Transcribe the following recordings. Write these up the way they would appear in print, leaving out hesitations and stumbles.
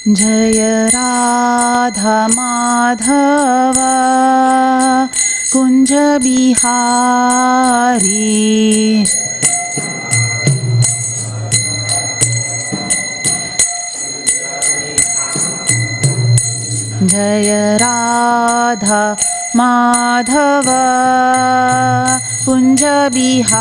Jaya Radha Madhava Kunja Bihari Jaya Radha Madhava Kunja Bihari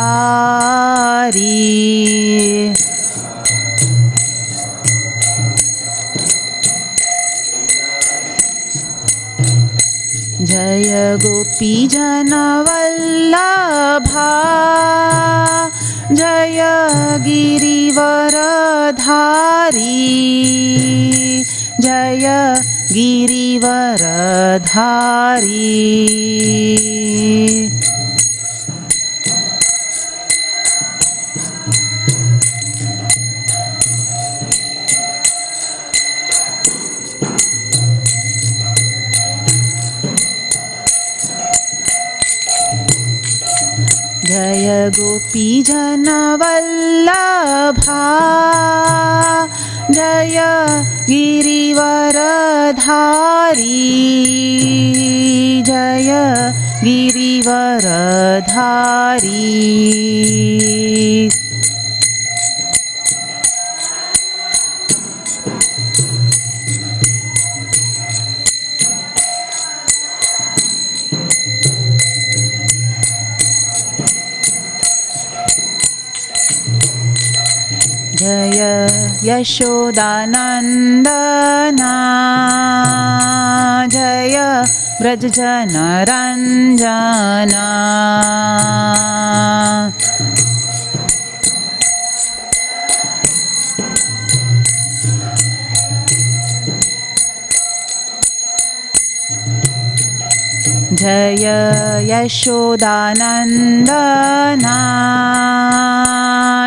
Jaya Gopi Jana Vallabha Jaya Girivaradhari Jaya Girivaradhari Jaya Gopi Jana Vallabha Jaya Girivaradhari Jaya Girivaradhari Jaya Yashodanandana Jaya Brajjana Ranjana Jaya Yashodanandana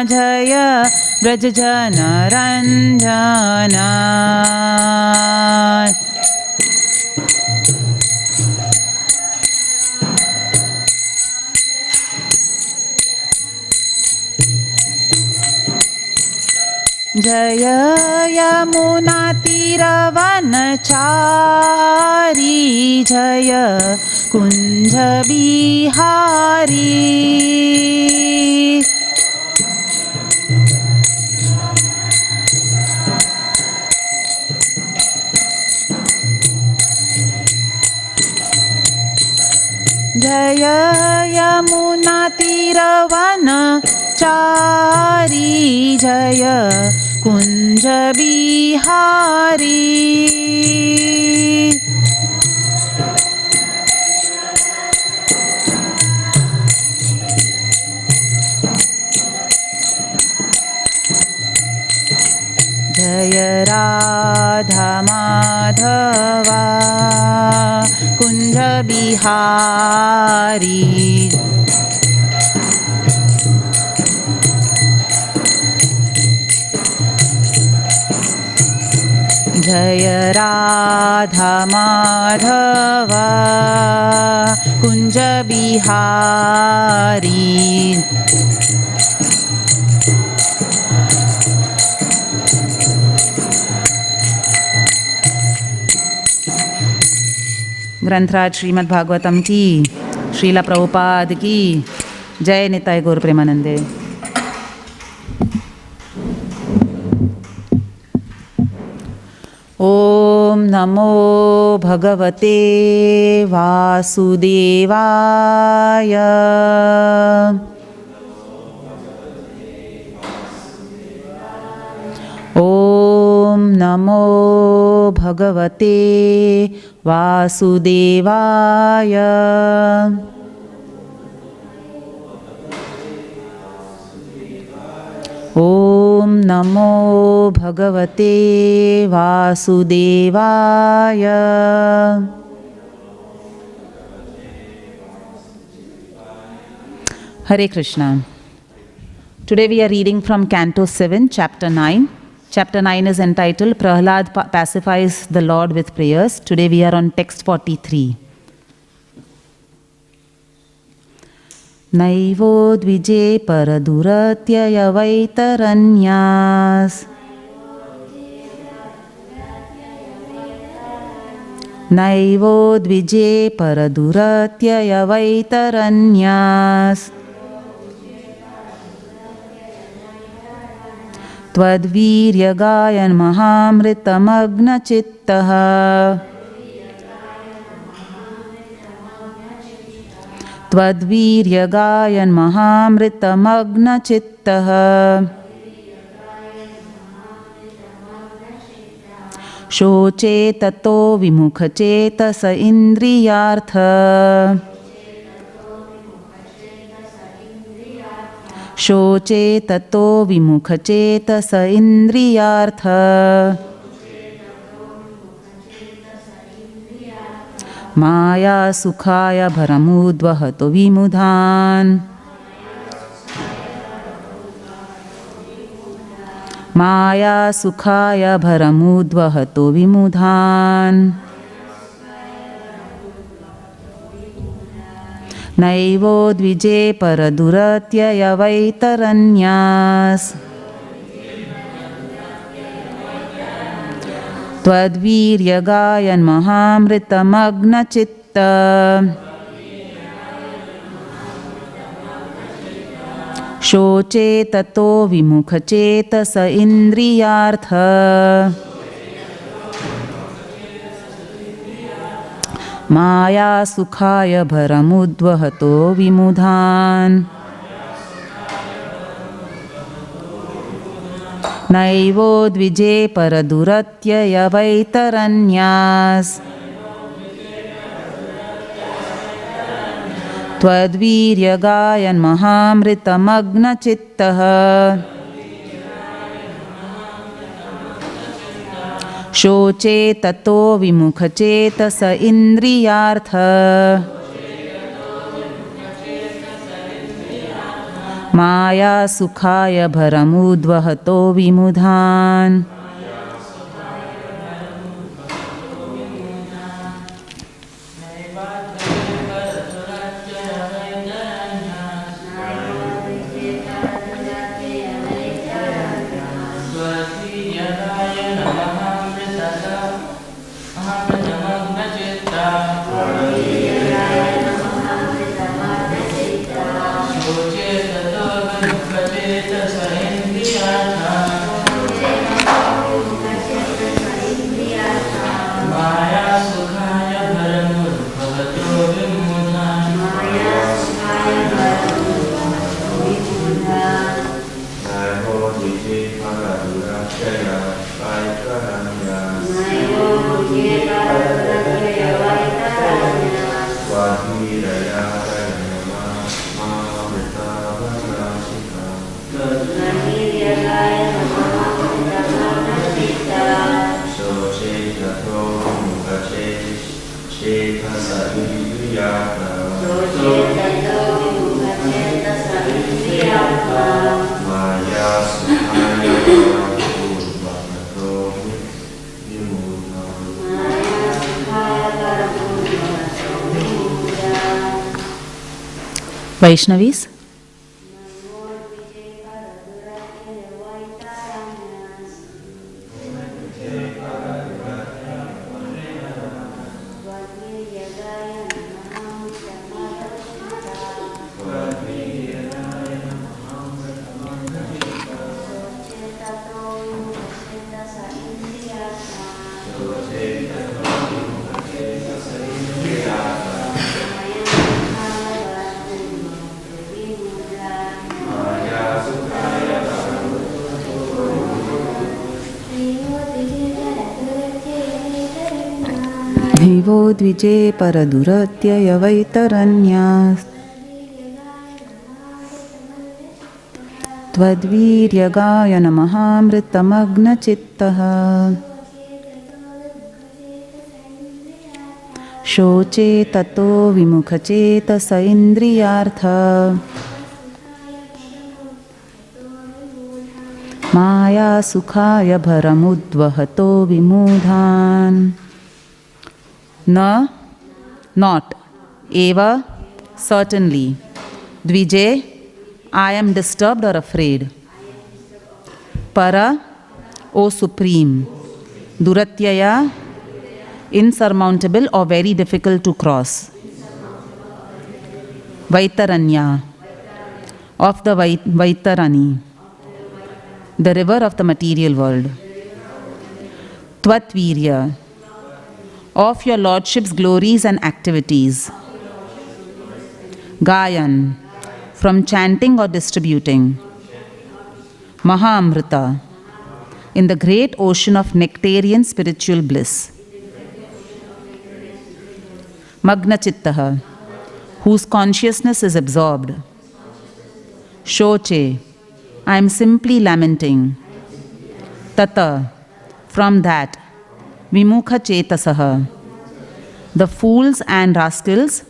Jaya Brajjana Ranjana Jaya Yamuna Tiravanachari Jaya Kunja Bihari Jaya Yamuna Tiravanachari Jaya Kunja Bihari Jaya Radha Madhava Kunja Bihari Jaya Radha Madhava Kunja Bihari ग्रंथराज Shrimad Bhagavatam की श्रीला प्रभुपाद की जय निताय गौर प्रेमानंदे। ओम नमो भगवते वासुदेवाय ओम नमो भगवते वासुदेवाय ओम नमो भगवते वासुदेवाय Hare Krishna. Today we are reading from Canto 7, Chapter 9. Chapter 9 is entitled Prahlad Pacifies the Lord with Prayers. Today we are on text 43. Naivo dvije paraduratya vaiteranyas Naivo dvije paraduratya vaitaranyas. Tvadvirya gayan mahamritamagna chittaha. Tvadvirya gayan mahamritamagna chittaha. Shoche tato vimukha chetasa indriyartha. Shoche tato vimukha chetasa indriyartha. Maya sukhaya bharamudvahato vimudhan. Maya sukhaya bharamudvahato vimudhan. Naivo dvije paraduratya vaitaranyas. Tvadvirya gayan mahamritamagna chitta. Shoche tato vimukha chetasa indriyartha. Maya sukhaya bharamudvahato vimudhan. Naivo dvije paraduratya vaitaranyas. Tvadvirya gayan mahamritamagna chittaha. Shoche tato vimukha chetasa indriyartha. Maya sukhaya bharamudvahato vimudhan. Vaishnavis, Naivo dvije paraduratya vaitaranyas. Tvadvirya gayana mahamritamagna chittaha. Shoche tato vimukha chetasa indriyartha. Maya sukhaya bharamudvahato vimudhan. Na, not. Eva, certainly. Dvije, I am disturbed or afraid. Para, O Supreme. Duratyaya, insurmountable or very difficult to cross. Vaitaranya, of the Vaitarani, the river of the material world. Tvatvirya, of your Lordship's glories and activities. Gayan, from chanting or distributing. Mahamrita, in the great ocean of nectarian spiritual bliss. Magnachittaha, whose consciousness is absorbed. Shoche, I am simply lamenting. Tata, from that. Vimukha Chetasaha, the fools and rascals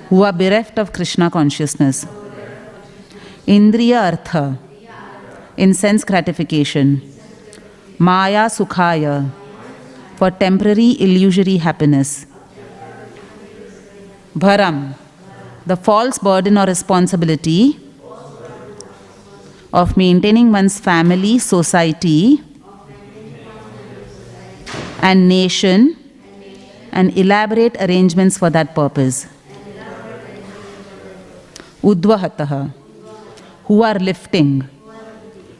who are bereft of Krishna consciousness. Indriya Artha, in sense gratification. Maya Sukhaya, for temporary illusory happiness. Bharam, the false burden or responsibility of maintaining one's family, society, and nation, and elaborate arrangements for that purpose. Udvahataha, who are lifting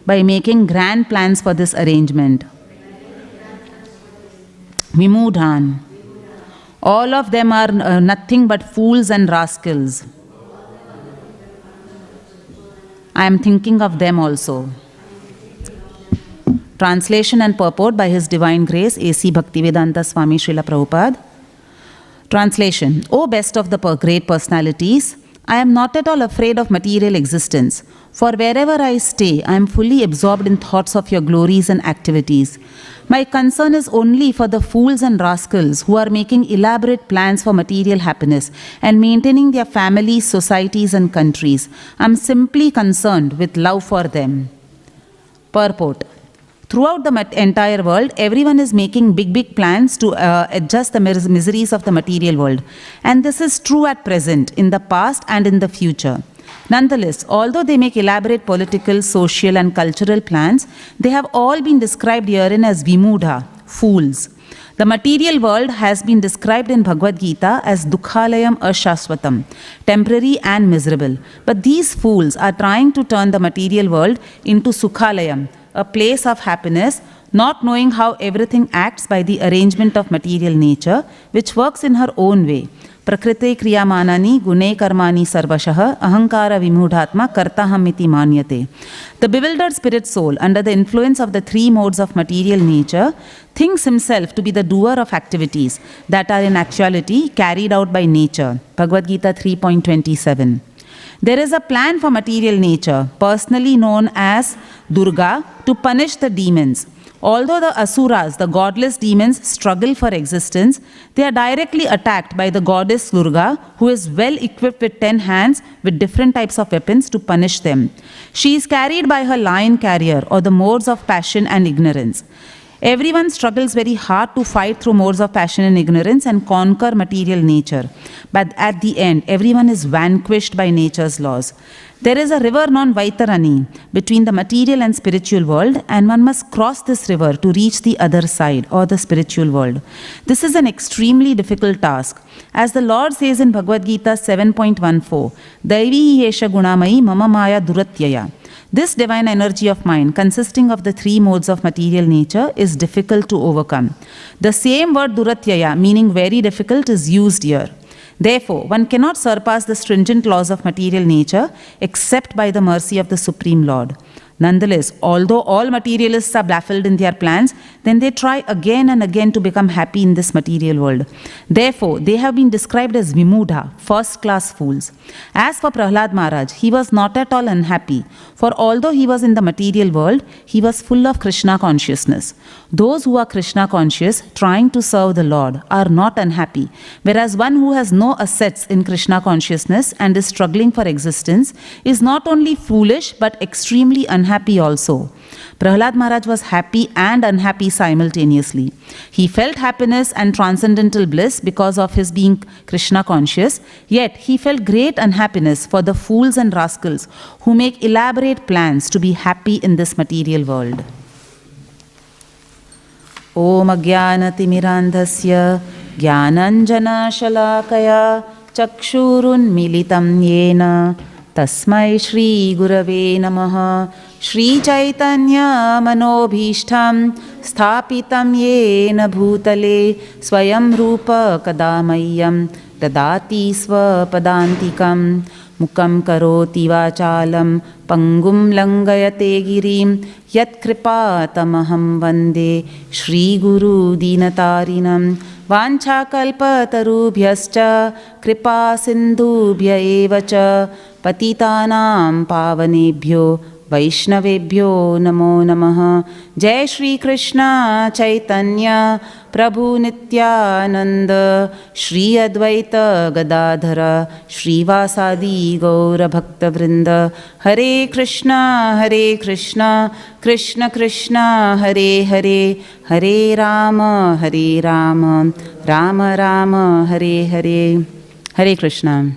by making grand plans for this arrangement. Vimudhan, all of them are nothing but fools and rascals. I am thinking of them also. Translation and purport by His Divine Grace, A.C. Bhaktivedanta Swami Srila Prabhupada. Translation. O best of the great personalities, I am not at all afraid of material existence, for wherever I stay, I am fully absorbed in thoughts of your glories and activities. My concern is only for the fools and rascals who are making elaborate plans for material happiness and maintaining their families, societies, and countries. I am simply concerned with love for them. Purport. Throughout the entire world, everyone is making big plans to adjust the miseries of the material world. And this is true at present, in the past and in the future. Nonetheless, although they make elaborate political, social, and cultural plans, they have all been described herein as vimudha, fools. The material world has been described in Bhagavad Gita as dukhalayam ashashvatam, temporary and miserable. But these fools are trying to turn the material world into sukhalayam, a place of happiness, not knowing how everything acts by the arrangement of material nature, which works in her own way. Prakrite kriyamanani gune karmani sarvashah ahankara vimudhatma kartahamiti manyate. The bewildered spirit soul, under the influence of the three modes of material nature, thinks himself to be the doer of activities that are in actuality carried out by nature. Bhagavad Gita 3.27. There is a plan for material nature, personally known as Durga, to punish the demons. Although the asuras, the godless demons, struggle for existence, they are directly attacked by the goddess Durga, who is well equipped with 10 hands with different types of weapons to punish them. She is carried by her lion carrier, or the modes of passion and ignorance. Everyone struggles very hard to fight through modes of passion and ignorance and conquer material nature. But at the end, everyone is vanquished by nature's laws. There is a river known Vaitarani between the material and spiritual world, and one must cross this river to reach the other side, or the spiritual world. This is an extremely difficult task. As the Lord says in Bhagavad Gita 7.14, Devi yesha gunamayi mama maya duratyaya. This divine energy of mind, consisting of the three modes of material nature, is difficult to overcome. The same word duratyaya, meaning very difficult, is used here. Therefore, one cannot surpass the stringent laws of material nature except by the mercy of the Supreme Lord. Nonetheless, although all materialists are baffled in their plans, then they try again and again to become happy in this material world. Therefore, they have been described as vimudha, first-class fools. As for Prahlad Maharaj, he was not at all unhappy, for although he was in the material world, he was full of Krishna consciousness. Those who are Krishna conscious, trying to serve the Lord, are not unhappy, whereas one who has no assets in Krishna consciousness and is struggling for existence is not only foolish but extremely unhappy also. Prahlad Maharaj was happy and unhappy simultaneously. He felt happiness and transcendental bliss because of his being Krishna conscious, yet he felt great unhappiness for the fools and rascals who make elaborate plans to be happy in this material world. Om Ajnanatirmirandhasya Jnananjana Shalakaya Chakshurun Militam Yena Tasmai Shri Gurave Namaha. Shri Chaitanya Manobhishtam Sthapitam Yena Bhutale Swayam Rupa Kadamayam Dadati Swapadantikam Mukam Karoti Vachalam Pangum Langayate Girim Yat Kripatamaham Vande Shri Guru Dinatarinam Vanchakalpatarubhyascha Kripa Sindhubhya evacha Patitanam Pavanebhyo Vaishnavebhyo Namo Namaha. Jai Shri Krishna Chaitanya Prabhu Nityananda Shri Advaita Gadadhara Shri Vasadi Gaura Bhakta Vrinda. Hare Krishna Krishna Krishna Hare Hare Hare Rama Rama Rama Hare Hare. Hare Krishna.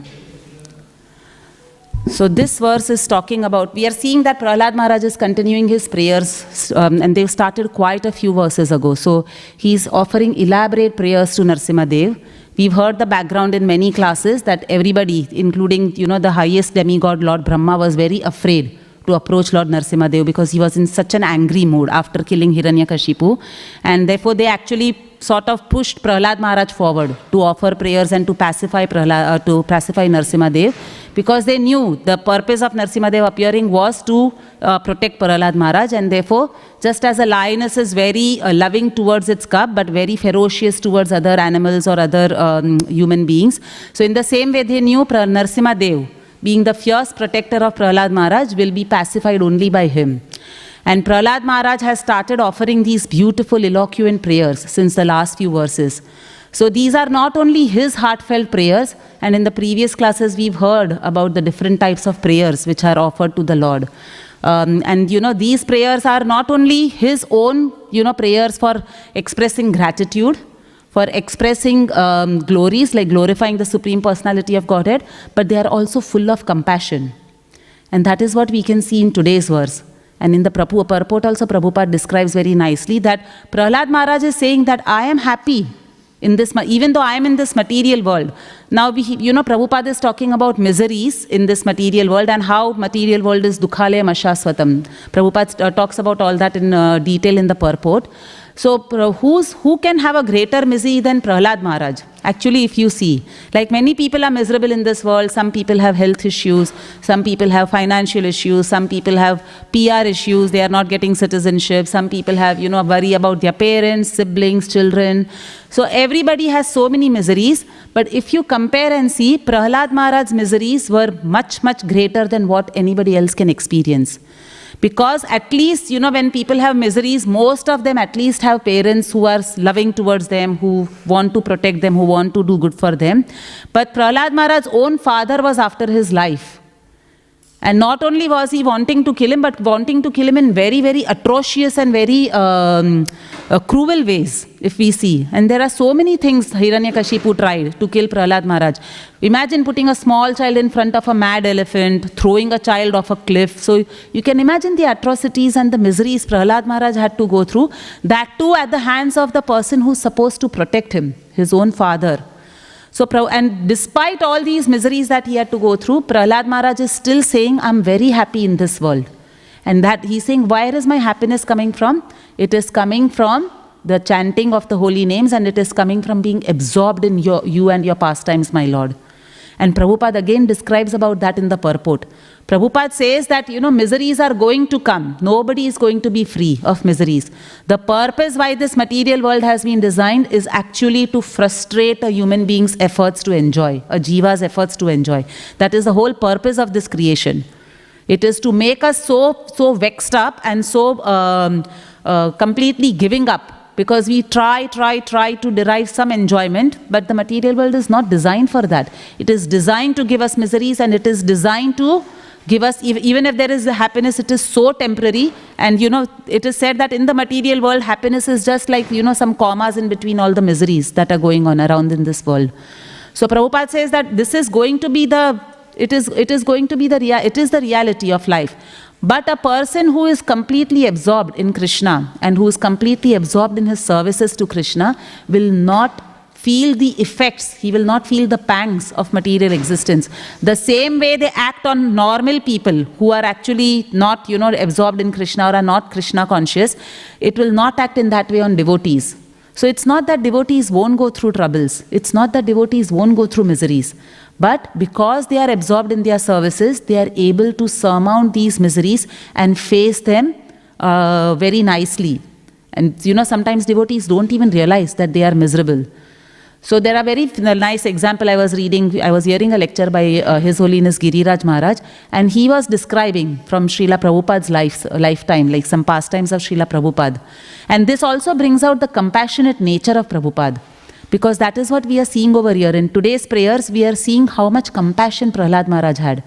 So this verse is talking about, we are seeing that Prahlad Maharaj is continuing his prayers and they've started quite a few verses ago. So he's offering elaborate prayers to Narasimha Dev. We've heard the background in many classes that everybody, including the highest demigod Lord Brahma, was very afraid to approach Lord Narasimha Dev because he was in such an angry mood after killing Hiranyakashipu. And therefore they actually sort of pushed Prahlad Maharaj forward to offer prayers and to pacify Narasimha Dev, because they knew the purpose of Narasimha Dev appearing was to protect Prahlad Maharaj, and therefore just as a lioness is very loving towards its cub but very ferocious towards other animals or other human beings, so in the same way they knew Narasimha Dev, being the fierce protector of Prahlad Maharaj, will be pacified only by him. And Prahlad Maharaj has started offering these beautiful eloquent prayers since the last few verses. So these are not only his heartfelt prayers, and in the previous classes we've heard about the different types of prayers which are offered to the Lord. And these prayers are not only his own prayers for expressing gratitude, for expressing glories like glorifying the Supreme Personality of Godhead, but they are also full of compassion. And that is what we can see in today's verse. And in the purport also Prabhupada describes very nicely that Prahlad Maharaj is saying that I am happy in this, even though I am in this material world. Now, Prabhupada is talking about miseries in this material world and how material world is dukhalaya ashaswatam. Prabhupada talks about all that in detail in the purport. So, who can have a greater misery than Prahlad Maharaj? Actually, if you see, like many people are miserable in this world, some people have health issues, some people have financial issues, some people have PR issues, they are not getting citizenship, some people have, worry about their parents, siblings, children. So everybody has so many miseries, but if you compare and see, Prahlad Maharaj's miseries were much, much greater than what anybody else can experience. Because at least, when people have miseries, most of them at least have parents who are loving towards them, who want to protect them, who want to do good for them. But Prahlad Maharaj's own father was after his life. And not only was he wanting to kill him, but wanting to kill him in very, very atrocious and very cruel ways, if we see. And there are so many things Hiranyakashipu tried to kill Prahlad Maharaj. Imagine putting a small child in front of a mad elephant, throwing a child off a cliff. So you can imagine the atrocities and the miseries Prahlad Maharaj had to go through. That too at the hands of the person who's supposed to protect him, his own father. So, and despite all these miseries that he had to go through, Prahlad Maharaj is still saying, I'm very happy in this world. And that he's saying, where is my happiness coming from? It is coming from the chanting of the holy names, and it is coming from being absorbed in you and your pastimes, my Lord. And Prabhupada again describes about that in the purport. Prabhupada says that, miseries are going to come. Nobody is going to be free of miseries. The purpose why this material world has been designed is actually to frustrate a human being's efforts to enjoy, a jiva's efforts to enjoy. That is the whole purpose of this creation. It is to make us so vexed up and so completely giving up. Because we try to derive some enjoyment, but the material world is not designed for that. It is designed to give us miseries, and it is designed to give us, even if there is a happiness, it is so temporary. And it is said that in the material world, happiness is just like, some commas in between all the miseries that are going on around in this world. So Prabhupada says that this is going to be the reality of life. But a person who is completely absorbed in Krishna and who is completely absorbed in his services to Krishna will not feel the effects, he will not feel the pangs of material existence. The same way they act on normal people who are actually not, absorbed in Krishna or are not Krishna conscious, it will not act in that way on devotees. So it's not that devotees won't go through troubles. It's not that devotees won't go through miseries. But because they are absorbed in their services, they are able to surmount these miseries and face them very nicely. And sometimes devotees don't even realize that they are miserable. So there are very nice example I was hearing a lecture by His Holiness Giriraj Maharaj, and he was describing from Srila Prabhupada's lifetime, like some pastimes of Srila Prabhupada. And this also brings out the compassionate nature of Prabhupada, because that is what we are seeing over here. In today's prayers, we are seeing how much compassion Prahlad Maharaj had.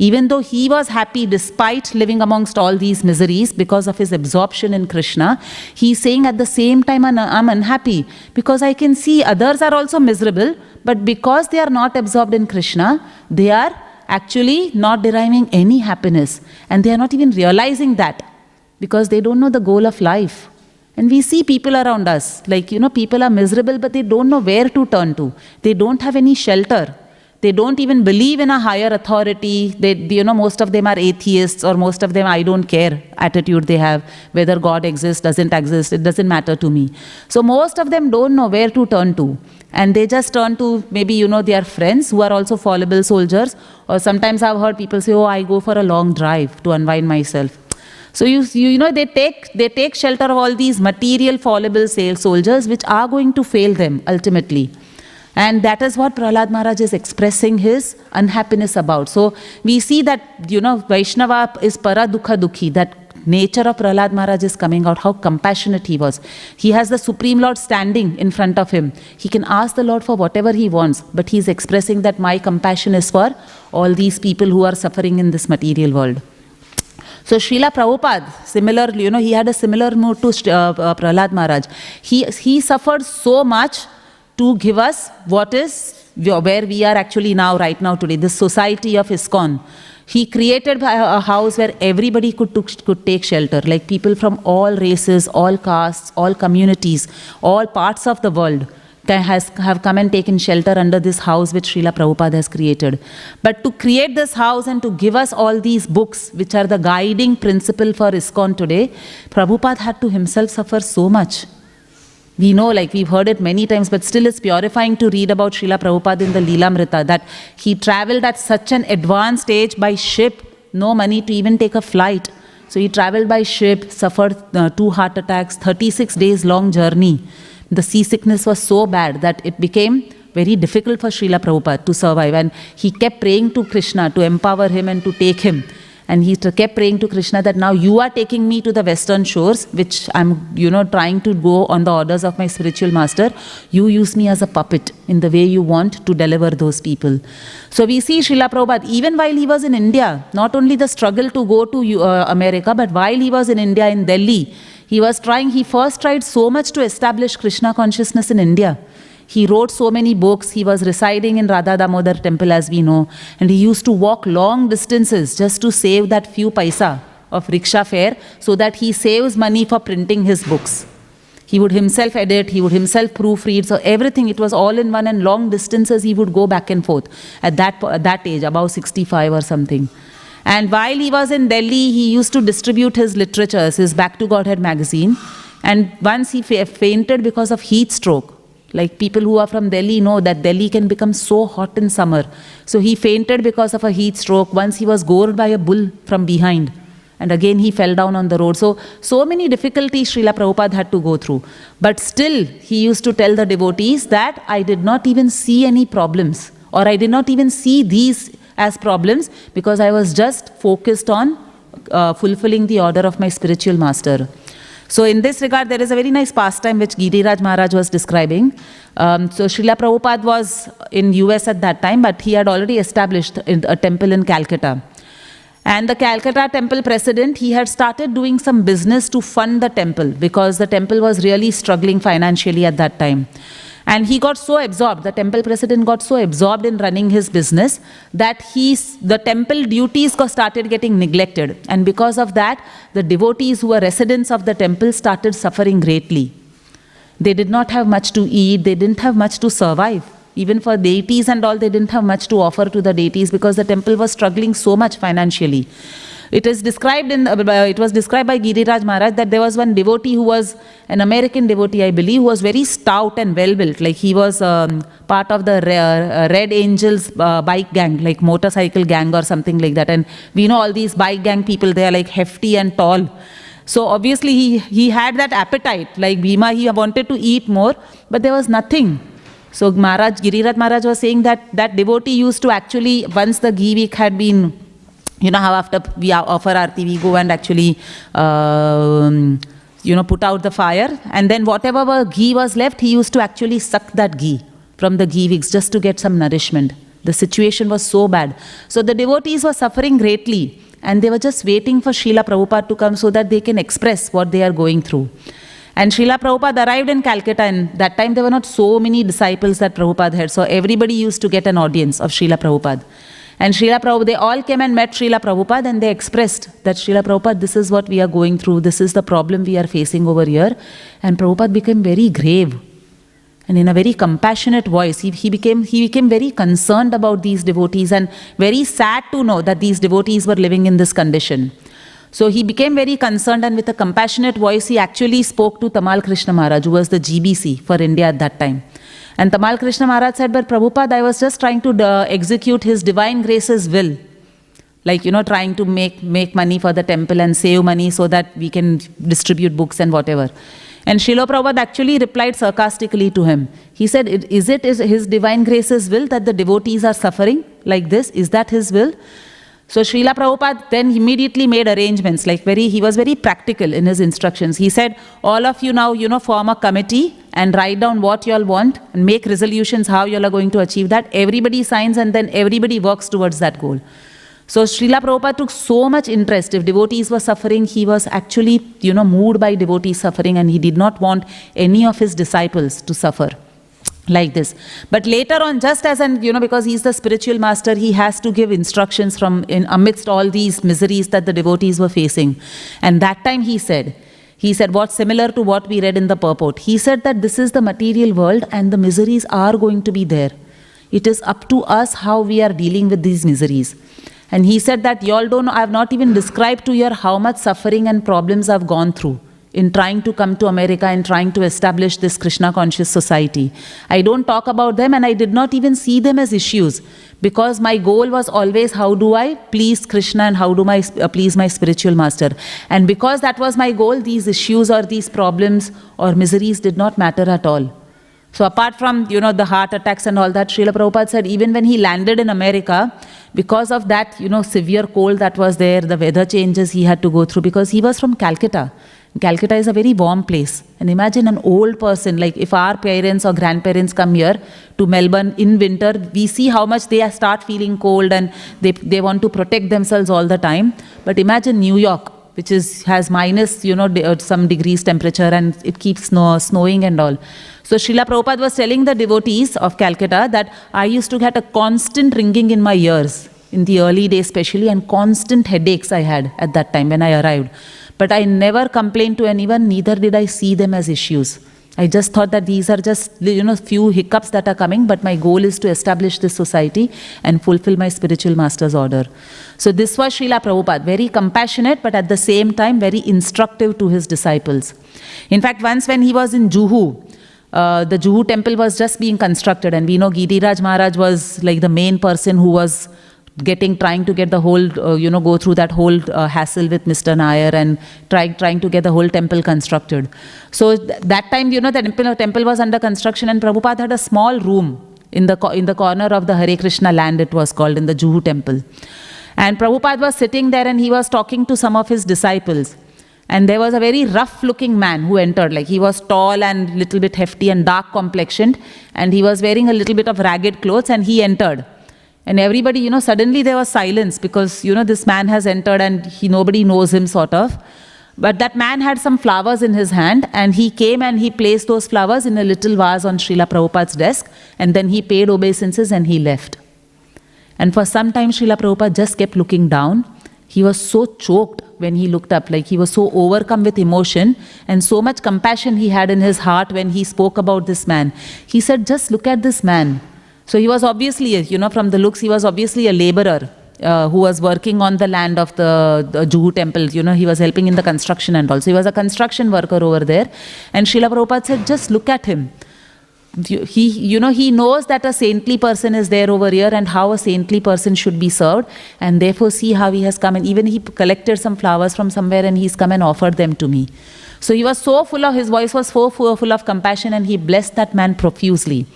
Even though he was happy despite living amongst all these miseries because of his absorption in Krishna, he is saying at the same time, I'm unhappy because I can see others are also miserable, but because they are not absorbed in Krishna, they are actually not deriving any happiness. And they are not even realizing that because they don't know the goal of life. And we see people around us, like, people are miserable, but they don't know where to turn to. They don't have any shelter. They don't even believe in a higher authority. Most of them are atheists, or most of them, I don't care attitude they have. Whether God exists, doesn't exist, it doesn't matter to me. So most of them don't know where to turn to. And they just turn to maybe, their friends who are also fallible soldiers. Or sometimes I've heard people say, I go for a long drive to unwind myself. So they take shelter of all these material fallible soldiers which are going to fail them ultimately. And that is what Prahlad Maharaj is expressing his unhappiness about. So we see that, Vaishnava is para dukha dukhi, that nature of Prahlad Maharaj is coming out, how compassionate he was. He has the Supreme Lord standing in front of him. He can ask the Lord for whatever he wants, but he is expressing that my compassion is for all these people who are suffering in this material world. So Srila Prabhupada, similarly, he had a similar mood to Prahlad Maharaj. He suffered so much to give us where we are actually now, right now today, this society of ISKCON. He created a house where everybody could take shelter, like people from all races, all castes, all communities, all parts of the world have come and taken shelter under this house which Srila Prabhupada has created. But to create this house and to give us all these books, which are the guiding principle for ISKCON today, Prabhupada had to himself suffer so much. We know, like we've heard it many times, but still it's purifying to read about Srila Prabhupada in the Lilamrita, that he traveled at such an advanced age by ship, no money to even take a flight. So he traveled by ship, suffered 2 heart attacks, 36 days long journey. The seasickness was so bad that it became very difficult for Srila Prabhupada to survive. And he kept praying to Krishna to empower him and to take him. And he kept praying to Krishna that now you are taking me to the western shores, which I'm, trying to go on the orders of my spiritual master. You use me as a puppet in the way you want to deliver those people. So we see Srila Prabhupada, even while he was in India, not only the struggle to go to America, but while he was in India, in Delhi, he first tried so much to establish Krishna consciousness in India. He wrote so many books. He was residing in Radha Damodar temple, as we know. And he used to walk long distances just to save that few paisa of rickshaw fare so that he saves money for printing his books. He would himself edit, he would himself proofread. So everything, it was all in one, and long distances he would go back and forth at that age, about 65 or something. And while he was in Delhi, he used to distribute his literatures, his Back to Godhead magazine. And once he fainted because of heat stroke. Like people who are from Delhi know that Delhi can become so hot in summer. So he fainted because of a heat stroke. Once he was gored by a bull from behind. And again he fell down on the road. So many difficulties Srila Prabhupada had to go through. But still he used to tell the devotees that I did not even see any problems. Or I did not even see these as problems, because I was just focused on fulfilling the order of my spiritual master. So in this regard, there is a very nice pastime which Giriraj Maharaj was describing. So Srila Prabhupada was in US at that time, but he had already established a temple in Calcutta. And the Calcutta temple president, he had started doing some business to fund the temple, because the temple was really struggling financially at that time. And he got so absorbed, the temple president got so absorbed in running his business that the temple duties started getting neglected. And because of that, the devotees who were residents of the temple started suffering greatly. They did not have much to eat, they didn't have much to survive. Even for deities and all, they didn't have much to offer to the deities because the temple was struggling so much financially. It was described by Giriraj Maharaj that there was one devotee who was an American devotee, I believe, who was very stout and well-built. Like he was part of the Red Angels bike gang, like motorcycle gang or something like that. And we know all these bike gang people, they are like hefty and tall. So obviously he had that appetite, like Bhima, he wanted to eat more, but there was nothing. So Giriraj Maharaj was saying that devotee used to actually, once the ghee week had been, you know how after we offer Aarti, we go and actually, put out the fire. And then whatever ghee was left, he used to actually suck that ghee from the ghee wicks just to get some nourishment. The situation was so bad. So the devotees were suffering greatly. And they were just waiting for Srila Prabhupada to come so that they can express what they are going through. And Srila Prabhupada arrived in Calcutta, and that time there were not so many disciples that Prabhupada had. So everybody used to get an audience of Srila Prabhupada. And Srila Prabhupada, they all came and met Srila Prabhupada and they expressed that Srila Prabhupada, this is what we are going through, this is the problem we are facing over here. And Prabhupada became very grave. And in a very compassionate voice, he became very concerned about these devotees and very sad to know that these devotees were living in this condition. So he became very concerned, and with a compassionate voice, he actually spoke to Tamal Krishna Maharaj, who was the GBC for India at that time. And Tamal Krishna Maharaj said, but Prabhupada, I was just trying to execute His Divine Grace's will. Like, trying to make money for the temple and save money so that we can distribute books and whatever. And Srila Prabhupada actually replied sarcastically to him. He said, is it His Divine Grace's will that the devotees are suffering like this? Is that His will? So Srila Prabhupada then immediately made arrangements, he was very practical in his instructions. He said, all of you now, form a committee and write down what you all want and make resolutions how you all are going to achieve that. Everybody signs and then everybody works towards that goal. So Srila Prabhupada took so much interest. If devotees were suffering, he was actually, moved by devotees suffering, and he did not want any of his disciples to suffer like this. But later on, just as because he's the spiritual master, he has to give instructions amidst all these miseries that the devotees were facing. And that time he said what's similar to what we read in the purport. He said that this is the material world and the miseries are going to be there. It is up to us how we are dealing with these miseries. And he said that you all don't know, I have not even described to you how much suffering and problems I've gone through in trying to come to America and trying to establish this Krishna conscious society. I don't talk about them, and I did not even see them as issues, because my goal was always, how do I please Krishna and how do I please my spiritual master? And because that was my goal, these issues or these problems or miseries did not matter at all. So apart from, the heart attacks and all that, Srila Prabhupada said even when he landed in America, because of that, severe cold that was there, the weather changes he had to go through, because he was from Calcutta. Calcutta is a very warm place. And imagine an old person, like if our parents or grandparents come here to Melbourne in winter, we see how much they start feeling cold and they want to protect themselves all the time. But imagine New York, which has minus, some degrees temperature, and it keeps snowing and all. So Srila Prabhupada was telling the devotees of Calcutta that I used to get a constant ringing in my ears in the early days especially, and constant headaches I had at that time when I arrived. But I never complained to anyone, neither did I see them as issues. I just thought that these are just, few hiccups that are coming, but my goal is to establish this society and fulfill my spiritual master's order. So this was Srila Prabhupada, very compassionate, but at the same time, very instructive to his disciples. In fact, once when he was in Juhu, the Juhu temple was just being constructed, and we know Giriraj Maharaj was like the main person who was trying to get the whole, go through that whole hassle with Mr. Nair and trying to get the whole temple constructed. So that time, the temple was under construction, and Prabhupada had a small room in the corner of the Hare Krishna land, it was called, in the Juhu temple. And Prabhupada was sitting there and he was talking to some of his disciples. And there was a very rough-looking man who entered. Like, he was tall and little bit hefty and dark-complexioned, and he was wearing a little bit of ragged clothes, and he entered. And everybody, suddenly there was silence because, this man has entered and nobody knows him, sort of. But that man had some flowers in his hand, and he came and he placed those flowers in a little vase on Srila Prabhupada's desk, and then he paid obeisances and he left. And for some time, Srila Prabhupada just kept looking down. He was so choked when he looked up, like he was so overcome with emotion and so much compassion he had in his heart when he spoke about this man. He said, just look at this man. So he was obviously, from the looks, he was obviously a laborer. Who was working on the land of the Juhu temple, he was helping in the construction and also. He was a construction worker over there. And Srila Prabhupada said, just look at him. He knows that a saintly person is there over here and how a saintly person should be served. And therefore see how he has come. And even he collected some flowers from somewhere and he's come and offered them to me. So he was so full of, his voice was so full of compassion, and he blessed that man profusely.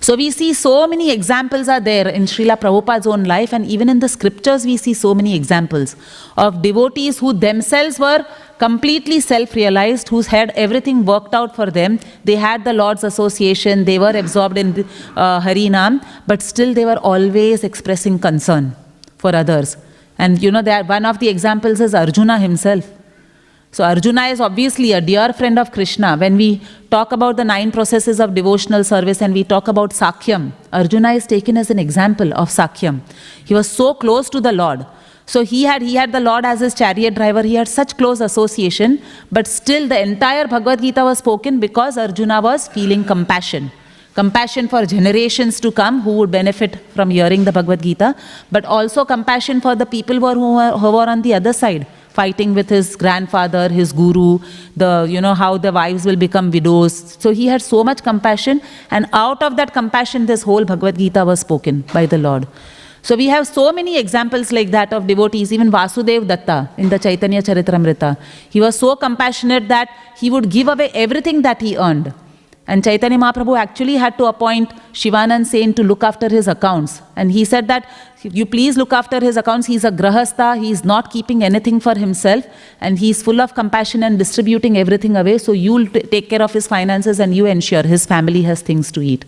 So we see so many examples are there in Srila Prabhupada's own life, and even in the scriptures we see so many examples of devotees who themselves were completely self-realized, who had everything worked out for them. They had the Lord's association, they were absorbed in Harinam, but still they were always expressing concern for others. And one of the examples is Arjuna himself. So Arjuna is obviously a dear friend of Krishna. When we talk about the 9 processes of devotional service and we talk about Sakhyam, Arjuna is taken as an example of Sakhyam. He was so close to the Lord. So he had the Lord as his chariot driver. He had such close association, but still the entire Bhagavad Gita was spoken because Arjuna was feeling compassion. Compassion for generations to come who would benefit from hearing the Bhagavad Gita, but also compassion for the people who were on the other side, fighting with his grandfather, his guru, how the wives will become widows. So he had so much compassion, and out of that compassion, this whole Bhagavad Gita was spoken by the Lord. So we have so many examples like that of devotees, even Vasudev Datta in the Chaitanya Charitamrita. He was so compassionate that he would give away everything that he earned. And Chaitanya Mahaprabhu actually had to appoint Shivanand Sen to look after his accounts. And he said that, you please look after his accounts. He's a grahastha. He's not keeping anything for himself. And he's full of compassion and distributing everything away. So you'll take care of his finances and you ensure his family has things to eat.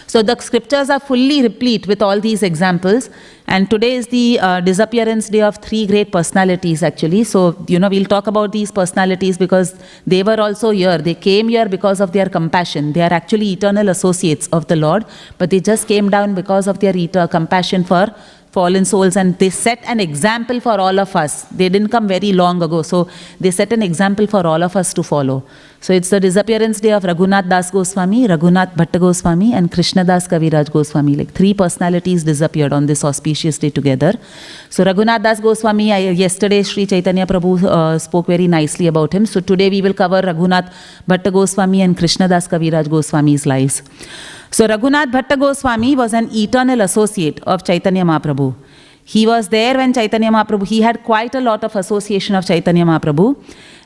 So the scriptures are fully replete with all these examples. And today is the disappearance day of 3 great personalities actually. So, we'll talk about these personalities because they were also here. They came here because of their compassion. They are actually eternal associates of the Lord, but they just came down because of their compassion for fallen souls, and they set an example for all of us. They didn't come very long ago, so they set an example for all of us to follow. So it's the disappearance day of Raghunath Das Goswami, Raghunath Bhatta Goswami, and Krishna Das Kaviraj Goswami. Like 3 personalities disappeared on this auspicious day together. So Raghunath Das Goswami, yesterday Sri Chaitanya Prabhu spoke very nicely about him. So today we will cover Raghunath Bhatta Goswami and Krishna Das Kaviraj Goswami's lives. So Raghunath Bhatta Goswami was an eternal associate of Chaitanya Mahaprabhu. He was there when Chaitanya Mahaprabhu, he had quite a lot of association of Chaitanya Mahaprabhu,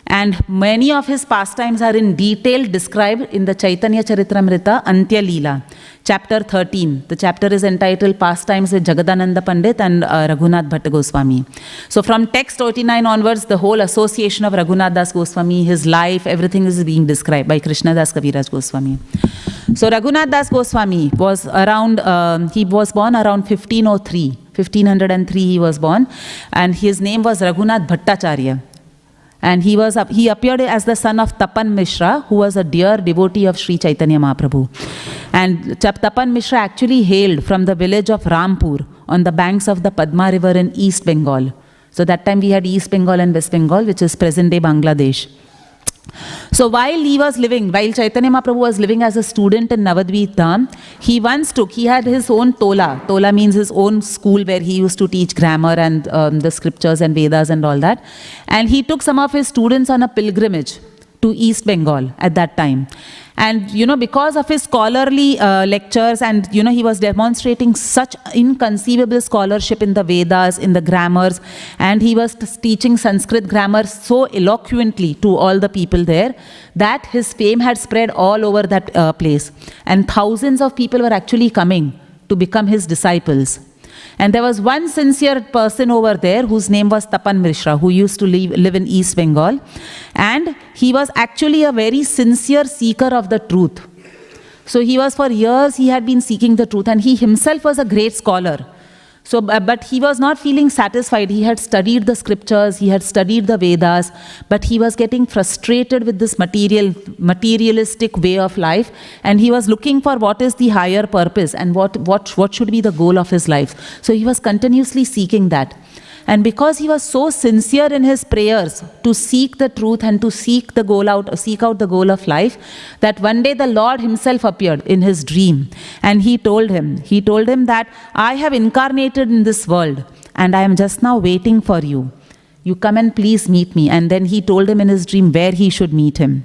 and many of his pastimes are in detail described in the Chaitanya Charitamrita Antya Lila, chapter 13. The chapter is entitled Pastimes with Jagadananda Pandit and Raghunath Bhatta Goswami. So from text 49 onwards, the whole association of Raghunath Das Goswami, his life, everything is being described by Krishna Das Kaviraj Goswami. So Raghunath Das Goswami was around, he was born around 1503. 1503 he was born, and his name was Raghunath Bhattacharya. And he appeared as the son of Tapan Mishra, who was a dear devotee of Sri Chaitanya Mahaprabhu. And Tapan Mishra actually hailed from the village of Rampur on the banks of the Padma river in East Bengal. So that time we had East Bengal and West Bengal, which is present-day Bangladesh. So while Chaitanya Mahaprabhu was living as a student in Navadvip Dham, he had his own tola. Tola means his own school where he used to teach grammar and the scriptures and Vedas and all that. And he took some of his students on a pilgrimage to East Bengal at that time. And, because of his scholarly lectures and, he was demonstrating such inconceivable scholarship in the Vedas, in the grammars, and he was teaching Sanskrit grammar so eloquently to all the people there that his fame had spread all over that place. And thousands of people were actually coming to become his disciples. And there was one sincere person over there whose name was Tapan Mishra, who used to live in East Bengal. And he was actually a very sincere seeker of the truth. So for years, he had been seeking the truth, and he himself was a great scholar. So, but he was not feeling satisfied. He had studied the scriptures, he had studied the Vedas, but he was getting frustrated with this materialistic way of life, and he was looking for what is the higher purpose and what should be the goal of his life. So he was continuously seeking that. And because he was so sincere in his prayers to seek the truth and to seek out the goal of life, that one day the Lord himself appeared in his dream. And he told him that I have incarnated in this world and I am just now waiting for you. You come and please meet me. And then he told him in his dream where he should meet him.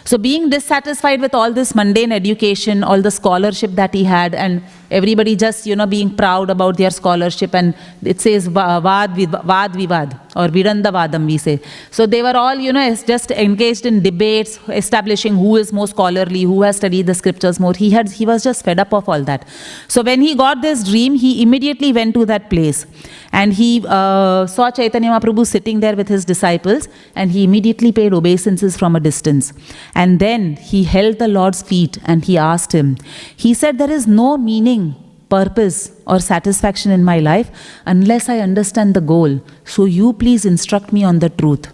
So being dissatisfied with all this mundane education, all the scholarship that he had, and everybody just, being proud about their scholarship, and it says Vad Vivad, or Vidandavadam we say. So they were all, just engaged in debates, establishing who is more scholarly, who has studied the scriptures more. He was just fed up of all that. So when he got this dream, he immediately went to that place. And he saw Chaitanya Mahaprabhu sitting there with his disciples, and he immediately paid obeisances from a distance. And then he held the Lord's feet and he asked him. He said, there is no meaning, purpose or satisfaction in my life unless I understand the goal. So you please instruct me on the truth.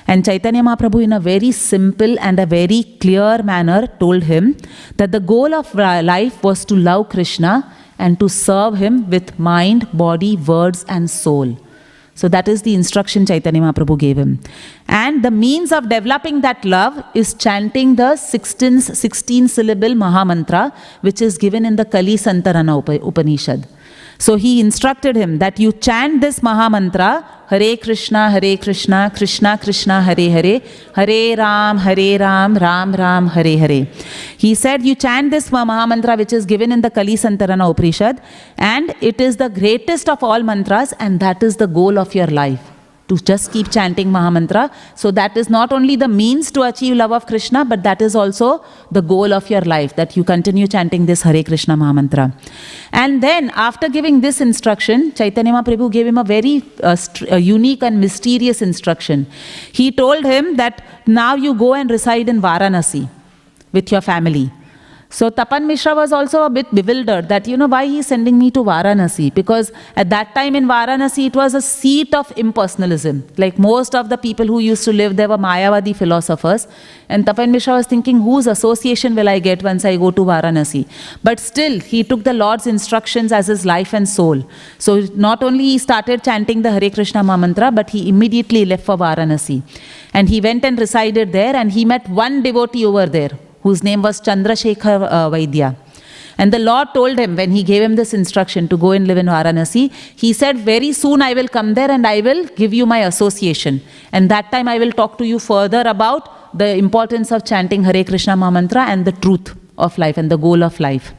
And Chaitanya Mahaprabhu, in a very simple and a very clear manner, told him that the goal of life was to love Krishna and to serve him with mind, body, words and soul. So that is the instruction Chaitanya Mahaprabhu gave him. And the means of developing that love is chanting the 16-syllable Mahamantra, which is given in the Kali Santarana Upanishad. So he instructed him that you chant this Mahamantra, Hare Krishna, Krishna Krishna, Hare Hare, Hare Ram, Ram Ram, Hare Hare. He said you chant this Mahamantra which is given in the Kali Santarana Upanishad, and it is the greatest of all mantras, and that is the goal of your life. To just keep chanting Mahamantra. So that is not only the means to achieve love of Krishna, but that is also the goal of your life, that you continue chanting this Hare Krishna Mahamantra. And then after giving this instruction, Chaitanya Mahaprabhu gave him a very unique and mysterious instruction. He told him that now you go and reside in Varanasi with your family. So Tapan Mishra was also a bit bewildered that, why he is sending me to Varanasi? Because at that time in Varanasi, it was a seat of impersonalism. Like most of the people who used to live there were Mayavadi philosophers. And Tapan Mishra was thinking, whose association will I get once I go to Varanasi? But still, he took the Lord's instructions as his life and soul. So not only he started chanting the Hare Krishna Mahamantra, but he immediately left for Varanasi. And he went and resided there, and he met one devotee over there, whose name was Chandrasekhar Vaidya. And the Lord told him, when he gave him this instruction to go and live in Varanasi, he said, very soon I will come there and I will give you my association. And that time I will talk to you further about the importance of chanting Hare Krishna Mahamantra and the truth of life and the goal of life.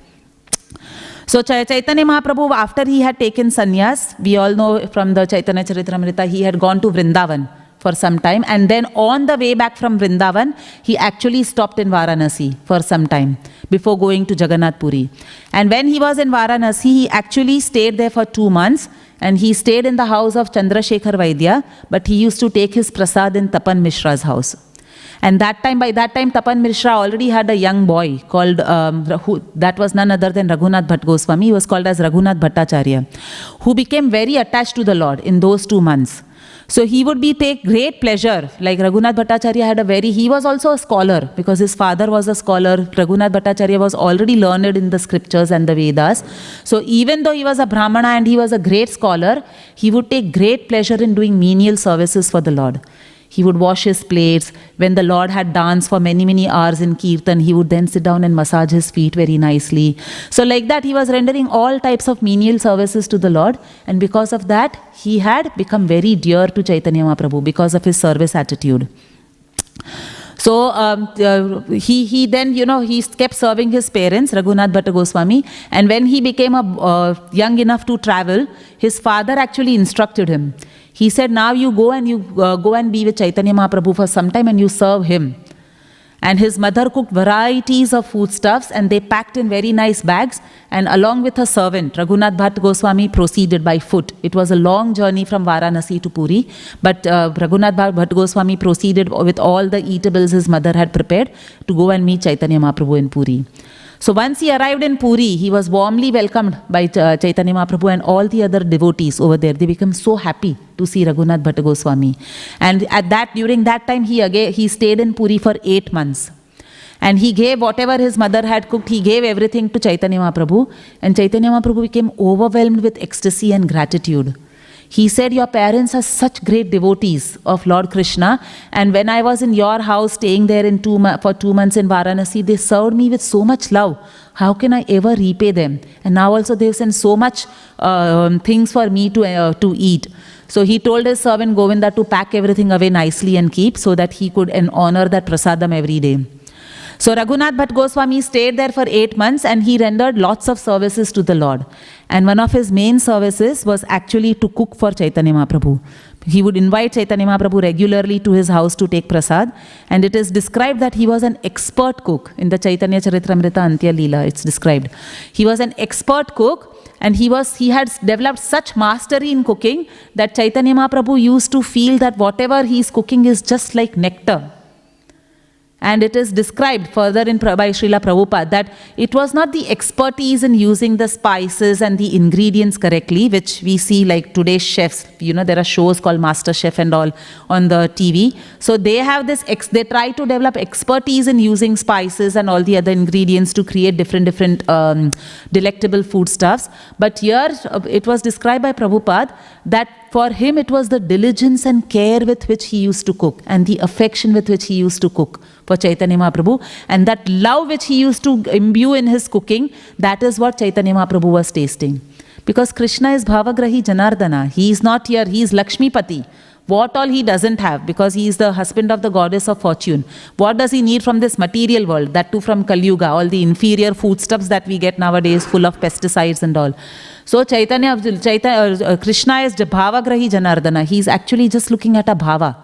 So Chaitanya Mahaprabhu, after he had taken sannyas, we all know from the Chaitanya Charitamrita, he had gone to Vrindavan for some time, and then on the way back from Vrindavan, he actually stopped in Varanasi for some time before going to Jagannath Puri. And when he was in Varanasi, he actually stayed there for 2 months, and he stayed in the house of Chandrasekhar Vaidya, but he used to take his prasad in Tapan Mishra's house. And by that time, Tapan Mishra already had a young boy called, that was none other than Raghunath Bhatt Goswami. He was called as Raghunath Bhattacharya, who became very attached to the Lord in those 2 months. So he would take great pleasure, like Raghunath Bhattacharya he was also a scholar because his father was a scholar. Raghunath Bhattacharya was already learned in the scriptures and the Vedas. So even though he was a Brahmana and he was a great scholar, he would take great pleasure in doing menial services for the Lord. He would wash his plates. When the Lord had danced for many, many hours in Kirtan, he would then sit down and massage his feet very nicely. So like that, he was rendering all types of menial services to the Lord. And because of that, he had become very dear to Chaitanya Mahaprabhu because of his service attitude. So he then, he kept serving his parents, Raghunath Bhatta Goswami. And when he became young enough to travel, his father actually instructed him. He said, now you go and be with Chaitanya Mahaprabhu for some time and you serve him. And his mother cooked varieties of foodstuffs and they packed in very nice bags. And along with her servant, Raghunath Bhatt Goswami proceeded by foot. It was a long journey from Varanasi to Puri. But Raghunath Bhatt Goswami proceeded with all the eatables his mother had prepared to go and meet Chaitanya Mahaprabhu in Puri. So once he arrived in Puri, he was warmly welcomed by Chaitanya Mahaprabhu and all the other devotees over there. They became so happy to see Raghunath Bhatta Goswami. And during that time, he stayed in Puri for 8 months. And he gave whatever his mother had cooked, he gave everything to Chaitanya Mahaprabhu. And Chaitanya Mahaprabhu became overwhelmed with ecstasy and gratitude. He said, your parents are such great devotees of Lord Krishna. And when I was in your house, staying there for 2 months in Varanasi, they served me with so much love. How can I ever repay them? And now also they've sent so much things for me to eat. So he told his servant Govinda to pack everything away nicely and keep, so that he could honor that prasadam every day. So Raghunath Bhatta Goswami stayed there for 8 months and he rendered lots of services to the Lord. And one of his main services was actually to cook for Chaitanya Mahaprabhu. He would invite Chaitanya Mahaprabhu regularly to his house to take prasad. And it is described that he was an expert cook. In the Chaitanya Charitamrita Antya Lila, it's described. He was an expert cook. And he had developed such mastery in cooking that Chaitanya Mahaprabhu used to feel that whatever he is cooking is just like nectar. And it is described further by Srila Prabhupada that it was not the expertise in using the spices and the ingredients correctly, which we see like today's chefs. There are shows called Master Chef and all on the TV. So they have this, they try to develop expertise in using spices and all the other ingredients to create different delectable foodstuffs. But here it was described by Prabhupada that for him it was the diligence and care with which he used to cook and the affection with which he used to cook for Chaitanya Mahaprabhu, and that love which he used to imbue in his cooking, that is what Chaitanya Mahaprabhu was tasting. Because Krishna is Bhavagrahi Janardana. He is not here, he is Lakshmipati. What all he doesn't have, because he is the husband of the goddess of fortune. What does he need from this material world? That too from Kali Yuga, all the inferior foodstuffs that we get nowadays full of pesticides and all. So Krishna is Bhavagrahi Janardana. He is actually just looking at a bhava.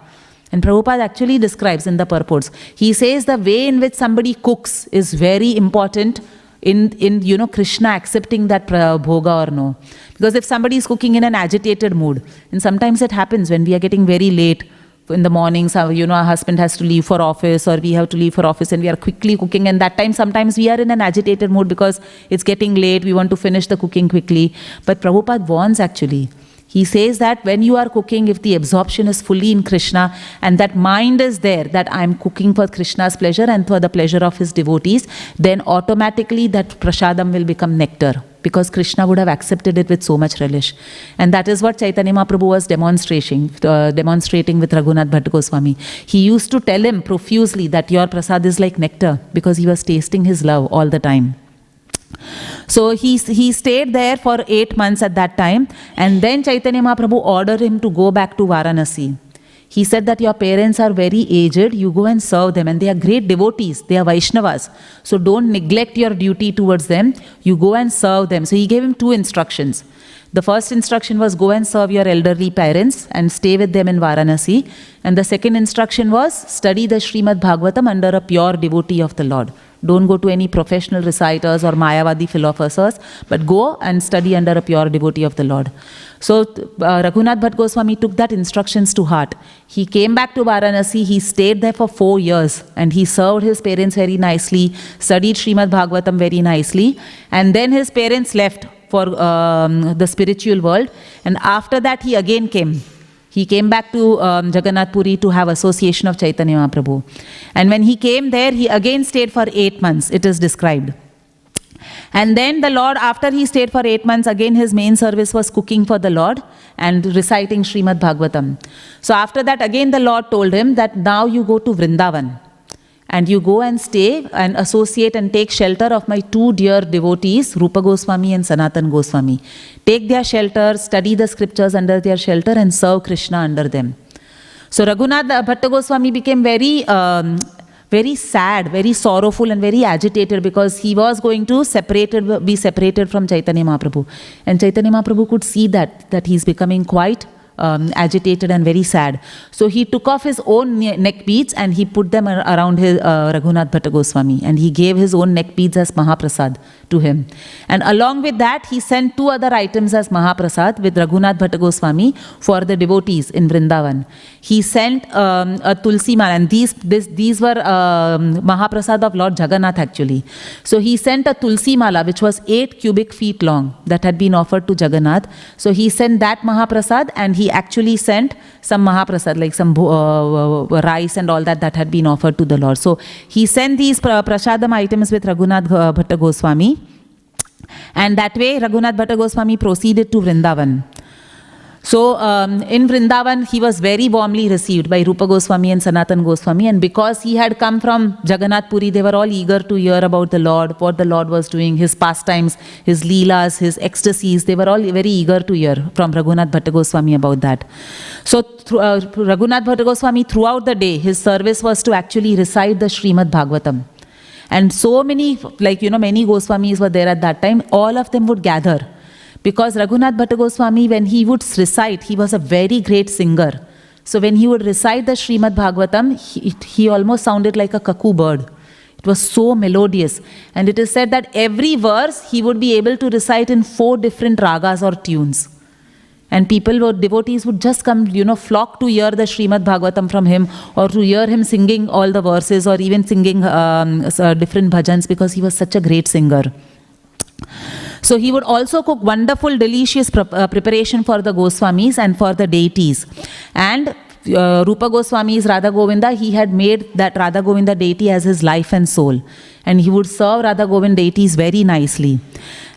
And Prabhupada actually describes in the purports. He says the way in which somebody cooks is very important in Krishna accepting that bhoga or no. Because if somebody is cooking in an agitated mood, and sometimes it happens when we are getting very late in the mornings, our husband has to leave for office or we have to leave for office and we are quickly cooking, and that time sometimes we are in an agitated mood because it's getting late, we want to finish the cooking quickly. But Prabhupada warns actually. He says that when you are cooking, if the absorption is fully in Krishna and that mind is there, that I am cooking for Krishna's pleasure and for the pleasure of his devotees, then automatically that prasadam will become nectar, because Krishna would have accepted it with so much relish. And that is what Chaitanya Mahaprabhu was demonstrating with Raghunath Bhatta Goswami. He used to tell him profusely that your prasad is like nectar, because he was tasting his love all the time. So he stayed there for 8 months at that time, and then Chaitanya Mahaprabhu ordered him to go back to Varanasi. He said that your parents are very aged, you go and serve them, and they are great devotees, they are Vaishnavas. So don't neglect your duty towards them, you go and serve them. So he gave him 2 instructions. The first instruction was go and serve your elderly parents and stay with them in Varanasi. And the second instruction was study the Śrīmad Bhāgavatam under a pure devotee of the Lord. Don't go to any professional reciters or Mayavadi philosophers, but go and study under a pure devotee of the Lord. So Raghunath Bhatta Goswami took that instructions to heart. He came back to Varanasi, he stayed there for 4 years and he served his parents very nicely, studied Śrīmad Bhāgavatam very nicely, and then his parents left for the spiritual world, and after that he again came. He came back to Jagannath Puri to have association of Chaitanya Mahaprabhu. And when he came there, he again stayed for 8 months, it is described. And then the Lord, after he stayed for 8 months, again his main service was cooking for the Lord and reciting Śrīmad Bhāgavatam. So after that, again the Lord told him that now you go to Vrindavan. And you go and stay and associate and take shelter of my 2 dear devotees, Rupa Goswami and Sanatan Goswami. Take their shelter, study the scriptures under their shelter and serve Krishna under them. So Raghunath Bhatta Goswami became very sad, very sorrowful and very agitated, because he was going to be separated from Chaitanya Mahaprabhu. And Chaitanya Mahaprabhu could see that he's becoming quite agitated and very sad. So he took off his own neck beads and he put them around his Raghunath Bhatta Goswami, and he gave his own neck beads as Mahaprasad to him. And along with that, he sent 2 other items as Mahaprasad with Raghunath Bhatta Goswami for the devotees in Vrindavan. He sent a Tulsi Mala, and these were Mahaprasad of Lord Jagannath actually. So he sent a Tulsi Mala which was 8 cubic feet long that had been offered to Jagannath. So he sent that Mahaprasad, and he actually sent some Mahaprasad like some rice and all that had been offered to the Lord. So he sent these prasadam items with Raghunath Bhatta Goswami, and that way Raghunath Bhatta Goswami proceeded to Vrindavan. So in Vrindavan, he was very warmly received by Rupa Goswami and Sanatan Goswami, and because he had come from Jagannath Puri, they were all eager to hear about the Lord, what the Lord was doing, his pastimes, his leelas, his ecstasies. They were all very eager to hear from Raghunath Bhatta Goswami about that. So Raghunath Bhatta Goswami, throughout the day, his service was to actually recite the Śrīmad Bhāgavatam. And so many, many Goswamis were there at that time. All of them would gather. Because Raghunath Bhatta Goswami, when he would recite, he was a very great singer. So when he would recite the Śrīmad Bhāgavatam, he almost sounded like a cuckoo bird. It was so melodious. And it is said that every verse he would be able to recite in 4 different ragas or tunes. And devotees would just come, flock to hear the Śrīmad Bhāgavatam from him, or to hear him singing all the verses, or even singing different bhajans, because he was such a great singer. So he would also cook wonderful, delicious preparation for the Goswamis and for the deities. And Rupa Goswami's Radha Govinda, he had made that Radha Govinda deity as his life and soul. And he would serve Radha Govinda deities very nicely.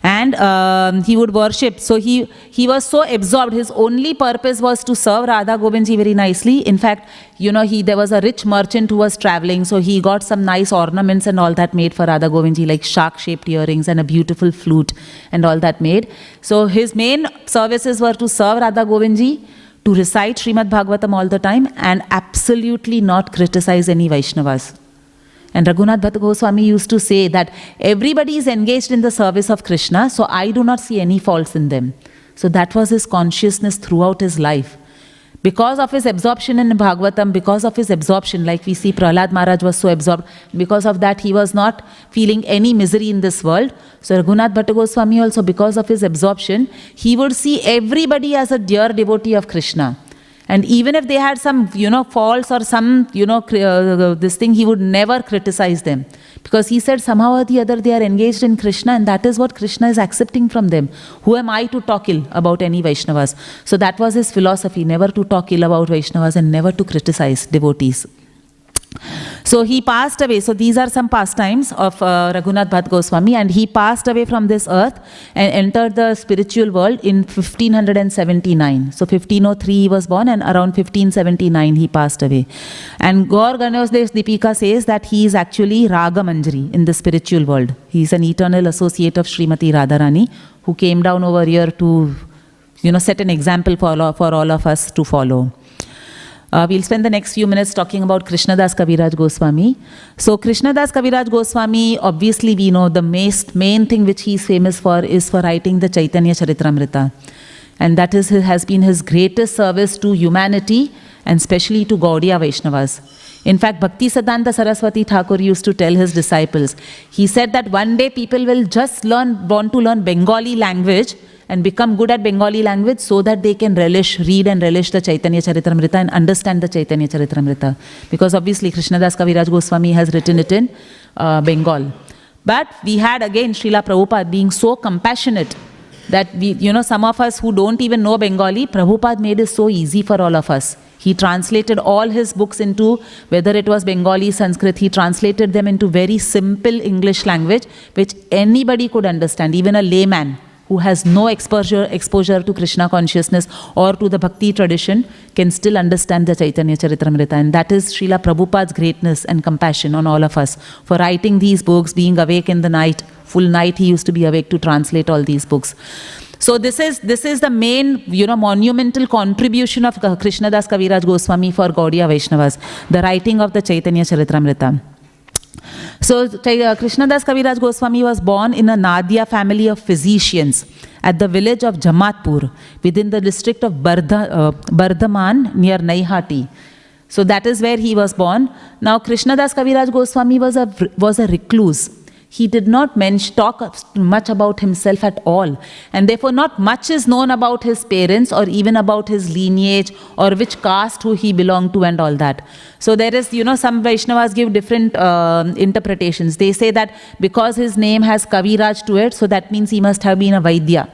And he would worship. So he was so absorbed. His only purpose was to serve Radha Govindji very nicely. In fact, there was a rich merchant who was traveling. So he got some nice ornaments and all that made for Radha Govindji, like shark-shaped earrings and a beautiful flute and all that made. So his main services were to serve Radha Govindji, to recite Śrīmad Bhāgavatam all the time, and absolutely not criticize any Vaishnavas. And Raghunath Bhatta Goswami used to say that everybody is engaged in the service of Krishna, so I do not see any faults in them. So that was his consciousness throughout his life. Because of his absorption in Bhagavatam, because of his absorption, like we see Prahlad Maharaj was so absorbed, because of that he was not feeling any misery in this world. So Raghunath Bhatta Goswami also, because of his absorption, he would see everybody as a dear devotee of Krishna. And even if they had some, faults or some, this thing, he would never criticize them. Because he said somehow or the other they are engaged in Krishna, and that is what Krishna is accepting from them. Who am I to talk ill about any Vaishnavas? So that was his philosophy, never to talk ill about Vaishnavas and never to criticize devotees. So he passed away. So these are some pastimes of Raghunath Bhatta Goswami, and he passed away from this earth and entered the spiritual world in 1579. So 1503 he was born, and around 1579 he passed away. And Gaur Ganeshdev Deepika says that he is actually Raga Manjari in the spiritual world. He is an eternal associate of Srimati Radharani, who came down over here to set an example for all of us to follow. We'll spend the next few minutes talking about Krishnadas Kaviraj Goswami. So Krishnadas Kaviraj Goswami, obviously we know the main thing which he is famous for is for writing the Chaitanya Charitamrita. And that has been his greatest service to humanity, and especially to Gaudiya Vaishnavas. In fact, Bhaktisiddhanta Saraswati Thakur used to tell his disciples, he said that one day people will just want to learn Bengali language and become good at Bengali language so that they can read and relish the Chaitanya Charitamrita and understand the Chaitanya Charitamrita. Because obviously Krishnadas Kaviraj Goswami has written it in Bengal. But we had again Srila Prabhupada being so compassionate that some of us who don't even know Bengali, Prabhupada made it so easy for all of us. He translated all his books into, whether it was Bengali, Sanskrit, he translated them into very simple English language, which anybody could understand, even a layman who has no exposure to Krishna consciousness or to the Bhakti tradition can still understand the Chaitanya Charitamrita. And that is Srila Prabhupada's greatness and compassion on all of us for writing these books, being awake in the night, full night he used to be awake to translate all these books. So this is the main, monumental contribution of Krishnadas Kaviraj Goswami for Gaudiya Vaishnavas, the writing of the Chaitanya Charitamrita. So Krishnadas Kaviraj Goswami was born in a Nadia family of physicians at the village of Jamatpur within the district of Bardhaman near Naihati. So that is where he was born. Now Krishnadas Kaviraj Goswami was a recluse. He did not talk much about himself at all, and therefore not much is known about his parents or even about his lineage or which caste who he belonged to and all that. So there is, some Vaishnavas give different interpretations. They say that because his name has Kaviraj to it, so that means he must have been a Vaidya.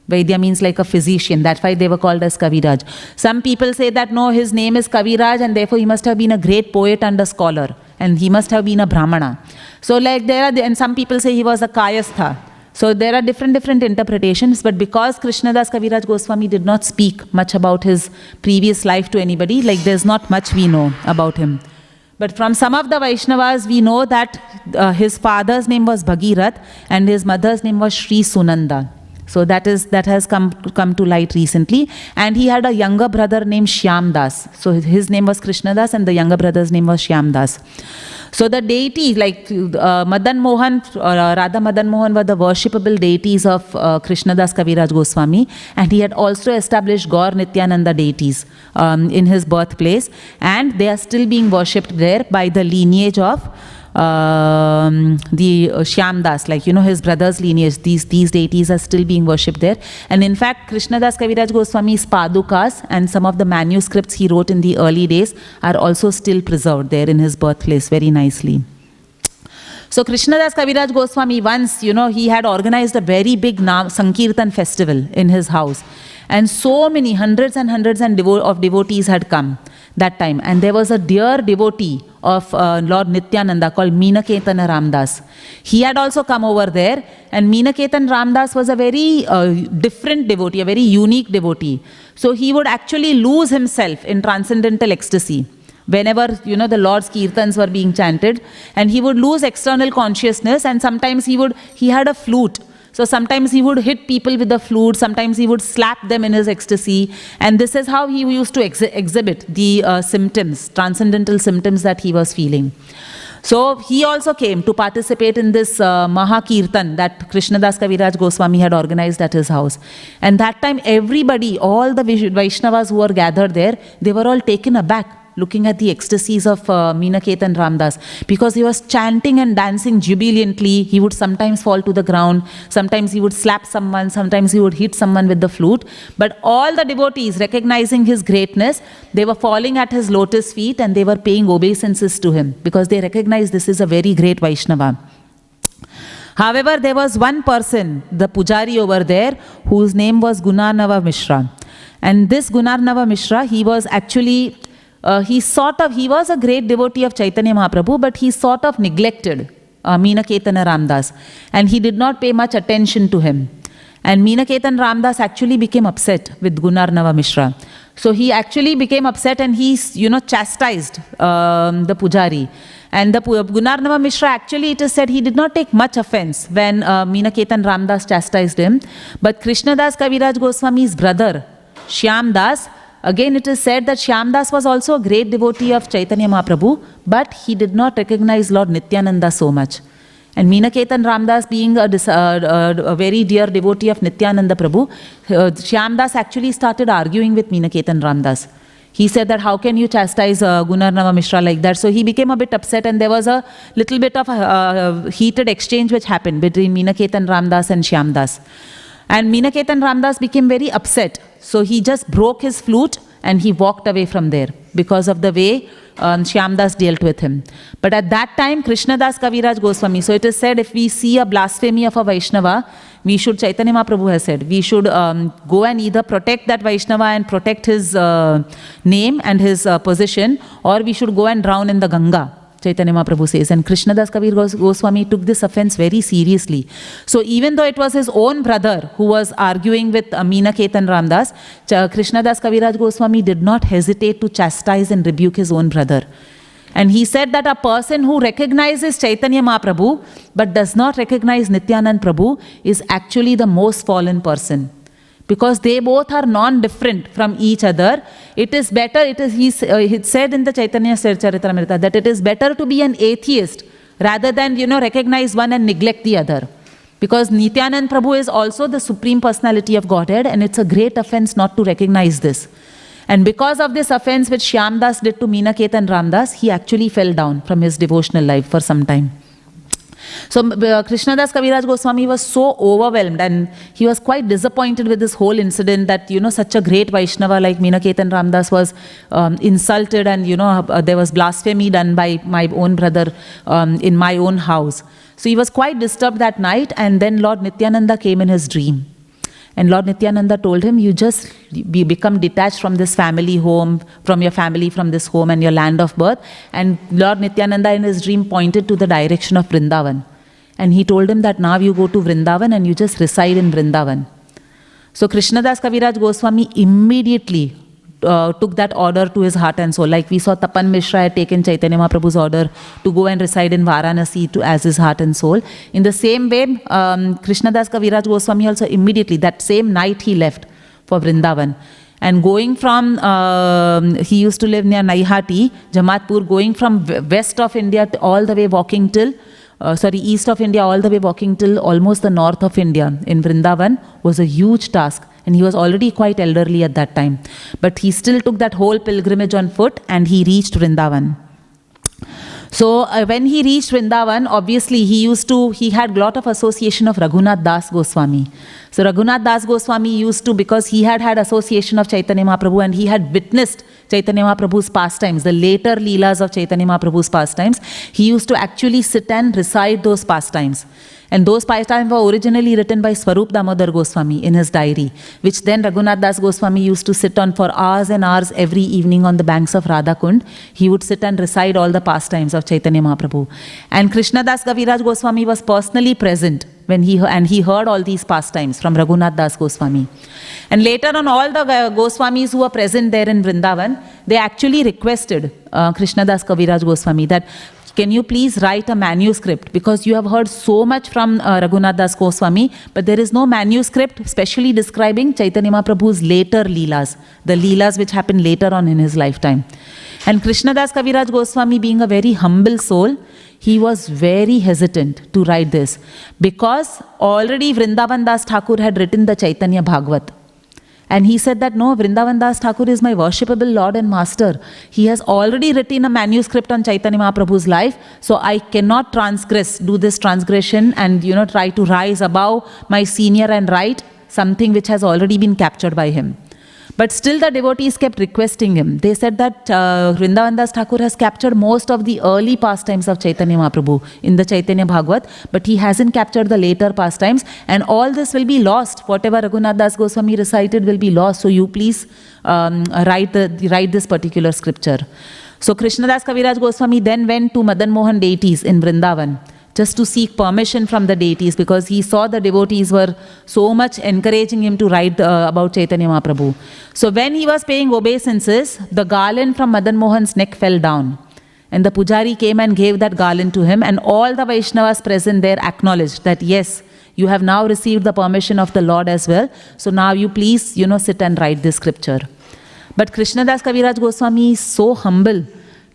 Vaidya means like a physician. That's why they were called as Kaviraj. Some people say that no, his name is Kaviraj and therefore he must have been a great poet and a scholar. And he must have been a Brahmana. So and some people say he was a Kayastha. So there are different interpretations. But because Krishnadas Kaviraj Goswami did not speak much about his previous life to anybody, there's not much we know about him. But from some of the Vaishnavas, we know that his father's name was Bhagirath and his mother's name was Sri Sunanda. So that has come to light recently. And he had a younger brother named Shyamdas. So his name was Krishnadas and the younger brother's name was Shyamdas. So the deities like Madan Mohan or Radha Madan Mohan were the worshipable deities of Krishnadas Kaviraj Goswami. And he had also established Gaur Nityananda deities in his birthplace. And they are still being worshipped there by the lineage of the Shyamdas, his brother's lineage. These deities are still being worshipped there. And in fact, Krishnadas Kaviraj Goswami's Padukas and some of the manuscripts he wrote in the early days are also still preserved there in his birthplace very nicely. So Krishnadas Kaviraj Goswami once, he had organized a very big Sankirtan festival in his house. And so many hundreds and hundreds of devotees had come that time. And there was a dear devotee of Lord Nityananda called Meenaketana Ramdas. He had also come over there, and Meenaketan Ramdas was a very different devotee, a very unique devotee. So he would actually lose himself in transcendental ecstasy whenever the Lord's kirtans were being chanted, and he would lose external consciousness. And sometimes he had a flute. So sometimes he would hit people with the flute, sometimes he would slap them in his ecstasy. And this is how he used to exhibit the symptoms, transcendental symptoms that he was feeling. So he also came to participate in this Mahakirtan that Krishnadas Kaviraj Goswami had organized at his house. And that time everybody, all the Vaishnavas who were gathered there, they were all taken aback looking at the ecstasies of Meenaketan Ramdas, because he was chanting and dancing jubilantly. He would sometimes fall to the ground, sometimes he would slap someone, sometimes he would hit someone with the flute. But all the devotees, recognizing his greatness, they were falling at his lotus feet and they were paying obeisances to him because they recognized this is a very great Vaishnava. However, there was one person, the Pujari over there, whose name was Gunarnava Mishra. And this Gunarnava Mishra, he was actually he was a great devotee of Chaitanya Mahaprabhu, but he sort of neglected Meenaketana Ramdas, and he did not pay much attention to him. And Meenaketan Ramdas actually became upset with Gunarnava Mishra. So he actually became upset and he, chastised the Pujari. And the Gunarnava Mishra, actually it is said he did not take much offense when Meenaketan Ramdas chastised him. But Krishnadas Kaviraj Goswami's brother, Shyamdas, again it is said that Shyamdas was also a great devotee of Chaitanya Mahaprabhu, but he did not recognize Lord Nityananda so much. And Meenaketan Ramdas, being a very dear devotee of Nityananda Prabhu, Shyamdas actually started arguing with Meenaketan Ramdas. He said that how can you chastise Gunarnava Mishra like that? So he became a bit upset, and there was a little bit of a heated exchange which happened between Meenaketan Ramdas and Shyamdas. And Meenaketan Ramdas became very upset. So he just broke his flute and he walked away from there because of the way Shyamdas dealt with him. But at that time, Krishnadas Kaviraj Goswami, so it is said if we see a blasphemy of a Vaishnava, we should, Chaitanya Mahaprabhu has said, we should go and either protect that Vaishnava and protect his name and his position, or we should go and drown in the Ganga. Chaitanya Mahaprabhu says, and Krishnadas Kaviraj Goswami took this offense very seriously. So even though it was his own brother who was arguing with Meenaketan Ramdas, Krishnadas Kaviraj Goswami did not hesitate to chastise and rebuke his own brother. And he said that a person who recognizes Chaitanya Mahaprabhu but does not recognize Nityanand Prabhu is actually the most fallen person. Because they both are non-different from each other. It is better, it said in the Chaitanya Charitamrita that it is better to be an atheist rather than, recognize one and neglect the other. Because Nityanand Prabhu is also the Supreme Personality of Godhead, and it's a great offense not to recognize this. And because of this offense which Shyam Das did to Meenaketan Ramdas, he actually fell down from his devotional life for some time. So Krishnadas Kaviraj Goswami was so overwhelmed, and he was quite disappointed with this whole incident that, such a great Vaishnava like Meenaketan Ramdas was insulted, and, there was blasphemy done by my own brother in my own house. So he was quite disturbed that night, and then Lord Nityananda came in his dream. And Lord Nityananda told him, you just become detached from this family home, from your family, from this home and your land of birth. And Lord Nityananda in his dream pointed to the direction of Vrindavan. And he told him that now you go to Vrindavan and you just reside in Vrindavan. So Krishnadas Kaviraj Goswami immediately took that order to his heart and soul. Like we saw Tapan Mishra had taken Chaitanya Mahaprabhu's order to go and reside in Varanasi as his heart and soul. In the same way, Krishnadas Kaviraj Goswami also immediately, that same night he left for Vrindavan. And going from, he used to live near Naihati, Jamatpur, going from west of India all the way walking till, east of India all the way walking till almost the north of India in Vrindavan was a huge task. And he was already quite elderly at that time. But he still took that whole pilgrimage on foot, and he reached Vrindavan. So when he reached Vrindavan, obviously he had a lot of association of Raghunath Das Goswami. So Raghunath Das Goswami used to, because he had association of Chaitanya Mahaprabhu, and he had witnessed Chaitanya Mahaprabhu's pastimes, the later Leelas of Chaitanya Mahaprabhu's pastimes, he used to actually sit and recite those pastimes. And those pastimes were originally written by Swarup Damodar Goswami in his diary, which then Raghunath Das Goswami used to sit on for hours and hours every evening on the banks of Radhakund. He would sit and recite all the pastimes of Chaitanya Mahaprabhu. And Krishnadas Kaviraj Goswami was personally present when he heard all these pastimes from Raghunath Das Goswami. And later on, all the Goswamis who were present there in Vrindavan, they actually requested Krishnadas Kaviraj Goswami that, can you please write a manuscript? Because you have heard so much from Raghunath Das Goswami, but there is no manuscript specially describing Chaitanya Mahaprabhu's later Leelas, the Leelas which happened later on in his lifetime. And Krishnadas Kaviraj Goswami, being a very humble soul, he was very hesitant to write this, because already Vrindavan Das Thakur had written the Chaitanya Bhāgavatam. And he said that, no, Vrindavan Das Thakur is my worshipable Lord and Master. He has already written a manuscript on Chaitanya Mahaprabhu's life, so I cannot do this transgression and, try to rise above my senior and write something which has already been captured by him. But still the devotees kept requesting him. They said that Vrindavan Das Thakur has captured most of the early pastimes of Chaitanya Mahaprabhu in the Chaitanya Bhāgavatam, but he hasn't captured the later pastimes, and all this will be lost. Whatever Raghunath Das Goswami recited will be lost, so you please write this particular scripture. So Krishnadas Kaviraj Goswami then went to Madan Mohan deities in Vrindavan, just to seek permission from the deities, because he saw the devotees were so much encouraging him to write about Chaitanya Mahaprabhu. So when he was paying obeisances, the garland from Madan Mohan's neck fell down. And the pujari came and gave that garland to him, and all the Vaishnavas present there acknowledged that, yes, you have now received the permission of the Lord as well. So now you please, sit and write this scripture. But Krishnadas Kaviraj Goswami is so humble.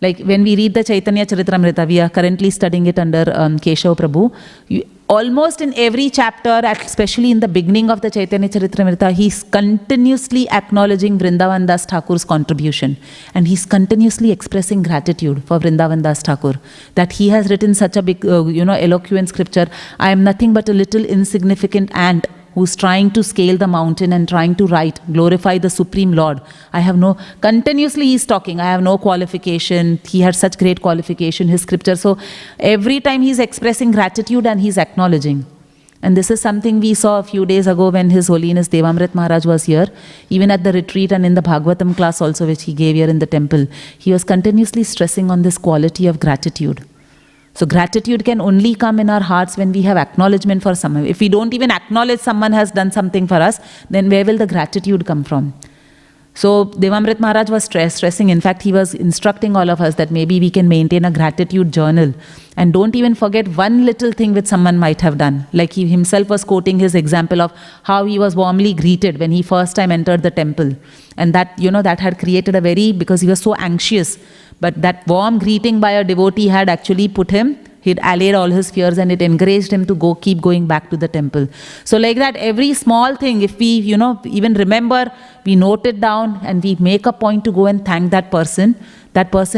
Like when we read the Chaitanya Charitamrita, we are currently studying it under Keshav Prabhu. Almost in every chapter, especially in the beginning of the Chaitanya Charitamrita, he's continuously acknowledging Vrindavan Das Thakur's contribution. And he's continuously expressing gratitude for Vrindavan Das Thakur, that he has written such a big, eloquent scripture. I am nothing but a little insignificant ant who's trying to scale the mountain and trying to glorify the Supreme Lord. Continuously he's talking, I have no qualification. He had such great qualification, his scripture. So every time he's expressing gratitude and he's acknowledging. And this is something we saw a few days ago when His Holiness Devamrit Maharaj was here, even at the retreat and in the Bhagavatam class also, which he gave here in the temple. He was continuously stressing on this quality of gratitude. So gratitude can only come in our hearts when we have acknowledgement for someone. If we don't even acknowledge someone has done something for us, then where will the gratitude come from? So Devamrit Maharaj was stressing. In fact, he was instructing all of us that maybe we can maintain a gratitude journal. And don't even forget one little thing which someone might have done. Like he himself was quoting his example of how he was warmly greeted when he first time entered the temple. And that, that had created because he was so anxious. But that warm greeting by a devotee had actually put him He'd allayed all his fears, and it encouraged him to keep going back to the temple. So like that, every small thing, if we, even remember, we note it down and we make a point to go and thank that person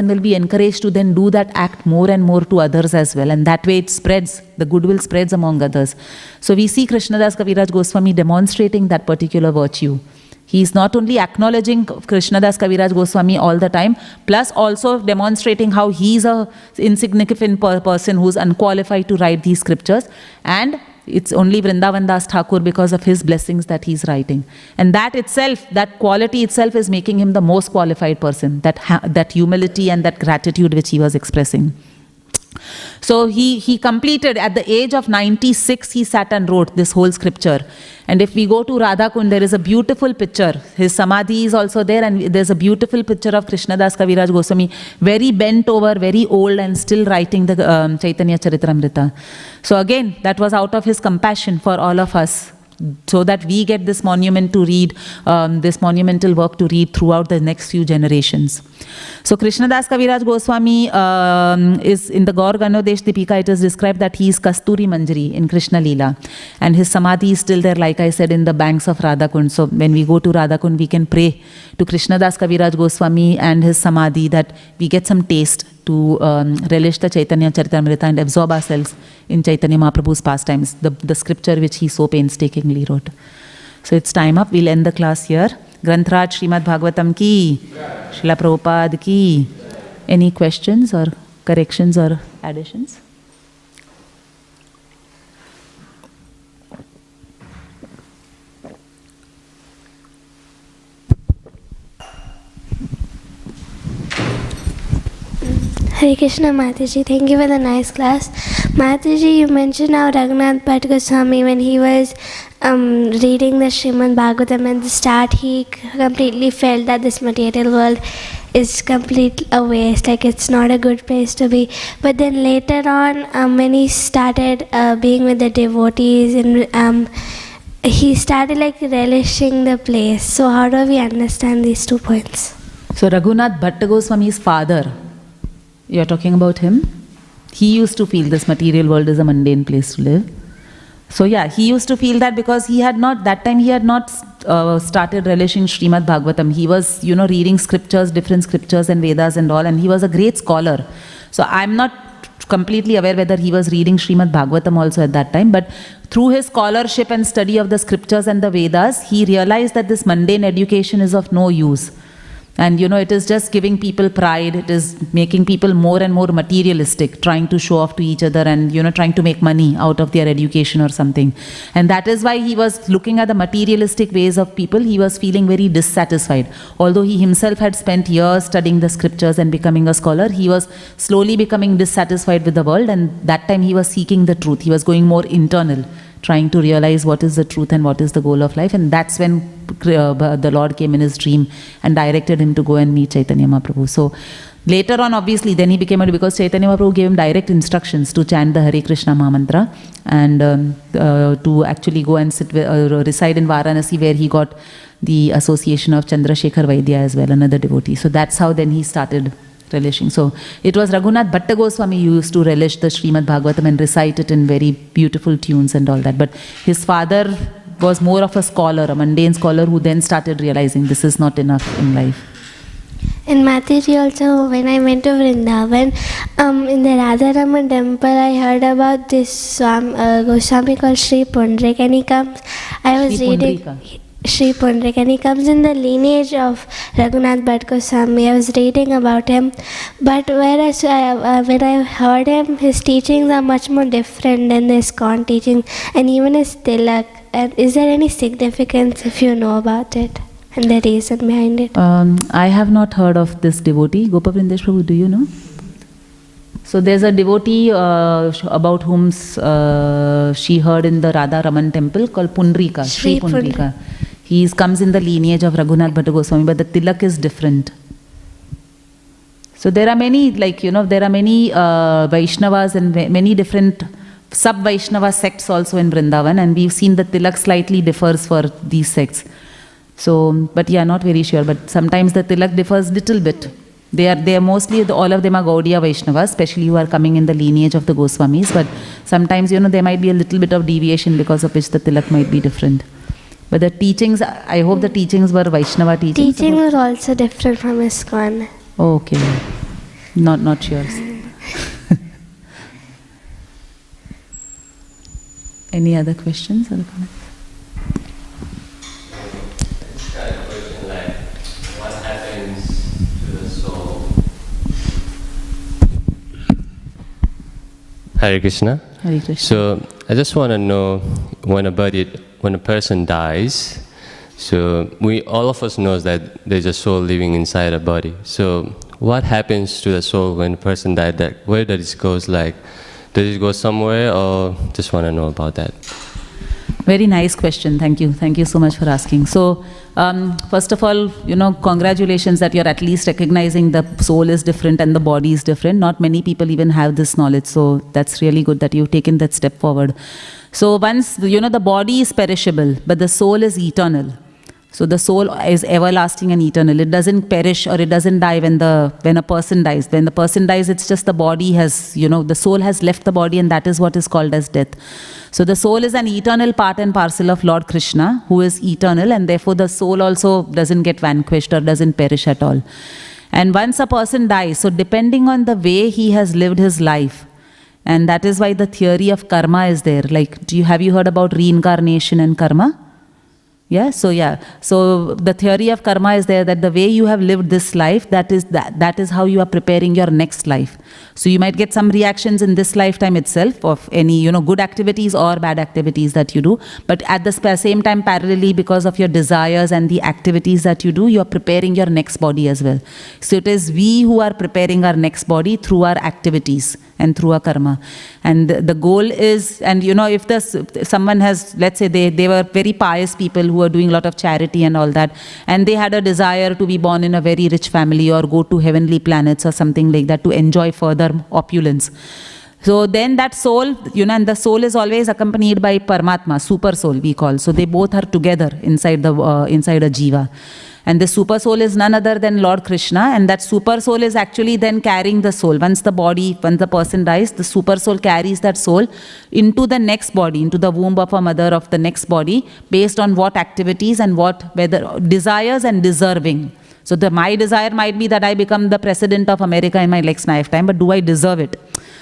will be encouraged to then do that act more and more to others as well. And that way it spreads, the goodwill spreads among others. So we see Krishnadas Kaviraj Goswami demonstrating that particular virtue. He is not only acknowledging Krishnadas Kaviraj Goswami all the time, plus also demonstrating how he is a insignificant person who is unqualified to write these scriptures, and it's only Vrindavan Das Thakur because of his blessings that he's writing. And that itself, that quality itself is making him the most qualified person, that humility and that gratitude which he was expressing. So he completed, at the age of 96, he sat and wrote this whole scripture. And if we go to Radhakund, there is a beautiful picture. His samadhi is also there, and there's a beautiful picture of Krishnadas Kaviraj Goswami, very bent over, very old, and still writing the Chaitanya Charitamrita. So again, that was out of his compassion for all of us, so that we get this monument to read, this monumental work to read throughout the next few generations. So Krishnadas Kaviraj Goswami is in the Gaur Ganodesh Dipika, it is described that he is Kasturi Manjari in Krishna Lila. And his samadhi is still there, like I said, in the banks of Radhakund. So when we go to Radhakund, we can pray to Krishnadas Kaviraj Goswami and his samadhi that we get some taste to relish the Chaitanya Charitamrita and absorb ourselves in Chaitanya Mahaprabhu's pastimes, the scripture which he so painstakingly wrote. So it's time up. We'll end the class here. Granthraj Śrīmad Bhāgavatam ki, Srila Prabhupada ki. Any questions or corrections or additions? Hare Krishna, Mataji. Thank you for the nice class. Mataji, you mentioned how Raghunath Bhatt Goswami, when he was reading the Śrīmad Bhāgavatam at the start, he completely felt that this material world is complete a waste, like it's not a good place to be. But then later on, when he started being with the devotees, and he started like relishing the place. So how do we understand these 2 points? So Raghunath Bhatta Goswami's father, you're talking about him? He used to feel this material world is a mundane place to live. So yeah, he used to feel that because he had not started relishing Śrīmad Bhāgavatam. He was, reading scriptures, different scriptures and Vedas and all, and he was a great scholar. So I'm not completely aware whether he was reading Śrīmad Bhāgavatam also at that time, but through his scholarship and study of the scriptures and the Vedas, he realized that this mundane education is of no use. And it is just giving people pride, it is making people more and more materialistic, trying to show off to each other and trying to make money out of their education or something. And that is why he was looking at the materialistic ways of people, he was feeling very dissatisfied. Although he himself had spent years studying the scriptures and becoming a scholar, he was slowly becoming dissatisfied with the world, and that time he was seeking the truth. He was going more internal, trying to realize what is the truth and what is the goal of life. And that's when the Lord came in his dream and directed him to go and meet Chaitanya Mahaprabhu. So later on, obviously, then he became because Chaitanya Mahaprabhu gave him direct instructions to chant the Hare Krishna Mahamantra and to actually go and reside in Varanasi, where he got the association of Chandrasekhar Vaidya as well, another devotee. So that's how then he started relishing. So it was Raghunath Bhatta Goswami who used to relish the Śrīmad Bhāgavatam and recite it in very beautiful tunes and all that. But his father was more of a scholar, a mundane scholar, who then started realizing this is not enough in life. And Mataji, also when I went to Vrindavan, in the Radharaman temple, I heard about this Goswami called Sri Pundrik, and he comes, I was reading Sri Pundrik, and he comes in the lineage of Raghunath Bhatt Goswami. I was reading about him, but whereas when I heard him, his teachings are much more different than the ISKCON teaching, and even his tilak. Is there any significance if you know about it and the reason behind it? I have not heard of this devotee. Gopavrindesh Prabhu, do you know? So there's a devotee about whom she heard in the Radha Raman temple called Pundrika, Sri Pundrika. He comes in the lineage of Raghunath Bhatta Goswami, but the tilak is different. So there are many, there are many Vaishnavas and many different sub-Vaishnava sects also in Vrindavan, and we've seen the tilak slightly differs for these sects. So, but yeah, not very sure, but sometimes the tilak differs little bit. They are mostly, all of them are Gaudiya Vaishnavas, especially who are coming in the lineage of the Goswamis. But sometimes, there might be a little bit of deviation because of which the tilak might be different. But the teachings, I hope the teachings were Vaishnava teachings. Teaching were also different from ISKCON. Oh, okay. Not sure. Any other questions or comments? Just got a question like, what happens to the soul? Hare Krishna. Hare Krishna. So I just want to know when a person dies. So all of us knows that there's a soul living inside a body. So what happens to the soul when a person died? Where does it go? Like, does it go somewhere, or just want to know about that? Very nice question. Thank you. Thank you so much for asking. So, first of all, congratulations that you're at least recognizing the soul is different and the body is different. Not many people even have this knowledge. So that's really good that you've taken that step forward. So once, the body is perishable, but the soul is eternal. So the soul is everlasting and eternal. It doesn't perish or it doesn't die when a person dies. When the person dies, it's just the body has, the soul has left the body, and that is what is called as death. So the soul is an eternal part and parcel of Lord Krishna, who is eternal, and therefore the soul also doesn't get vanquished or doesn't perish at all. And once a person dies, so depending on the way he has lived his life, and that is why the theory of karma is there. Like, have you heard about reincarnation and karma? So the theory of karma is there, that the way you have lived this life, that is how you are preparing your next life. So you might get some reactions in this lifetime itself of any, good activities or bad activities that you do. But at the same time, parallelly, because of your desires and the activities that you do, you are preparing your next body as well. So it is we who are preparing our next body through our activities and through our karma. And the goal is, and if someone has, let's say they were very pious people who were doing a lot of charity and all that, and they had a desire to be born in a very rich family or go to heavenly planets or something like that to enjoy further opulence. So then that soul, and the soul is always accompanied by Paramatma, super soul we call. So they both are together inside inside a jiva. And the super soul is none other than Lord Krishna, and that super soul is actually then carrying the soul. Once the person dies, the super soul carries that soul into the next body, into the womb of a mother of the next body, based on what activities and whether desires and deserving. So my desire might be that I become the president of America in my next lifetime, but do I deserve it?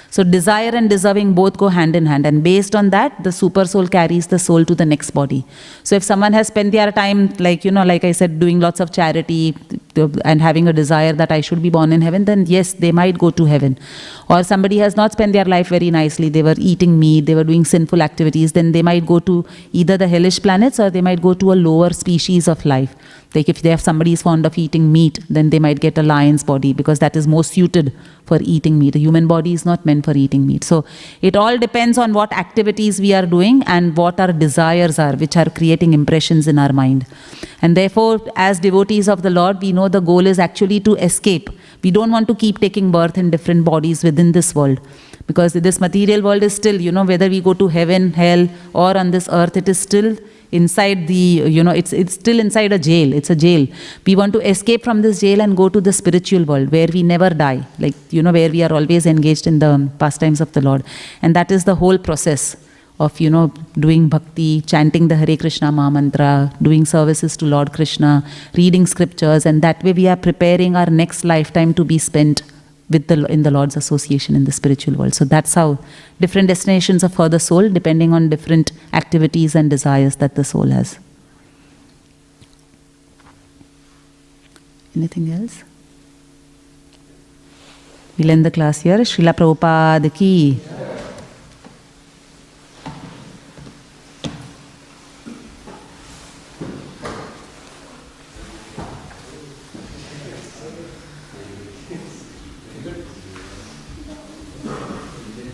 So desire and deserving both go hand in hand, and based on that, the super soul carries the soul to the next body. So if someone has spent their time, like I said, doing lots of charity and having a desire that I should be born in heaven, then yes, they might go to heaven. Or somebody has not spent their life very nicely, they were eating meat, they were doing sinful activities, then they might go to either the hellish planets or they might go to a lower species of life. Like if somebody is fond of eating meat, then they might get a lion's body because that is more suited for eating meat. A human body is not meant for eating meat. So it all depends on what activities we are doing and what our desires are, which are creating impressions in our mind. And therefore, as devotees of the Lord, we know the goal is actually to escape. We don't want to keep taking birth in different bodies within this world. Because this material world is still, whether we go to heaven, hell, or on this earth, it is still inside it's still inside a jail. It's a jail. We want to escape from this jail and go to the spiritual world where we never die. Like, where we are always engaged in the pastimes of the Lord. And that is the whole process of, doing bhakti, chanting the Hare Krishna Maha Mantra, doing services to Lord Krishna, reading scriptures, and that way we are preparing our next lifetime to be spent in the Lord's association in the spiritual world. So that's how different destinations are for the soul, depending on different activities and desires that the soul has. Anything else? We'll end the class here. Srila Prabhupada ki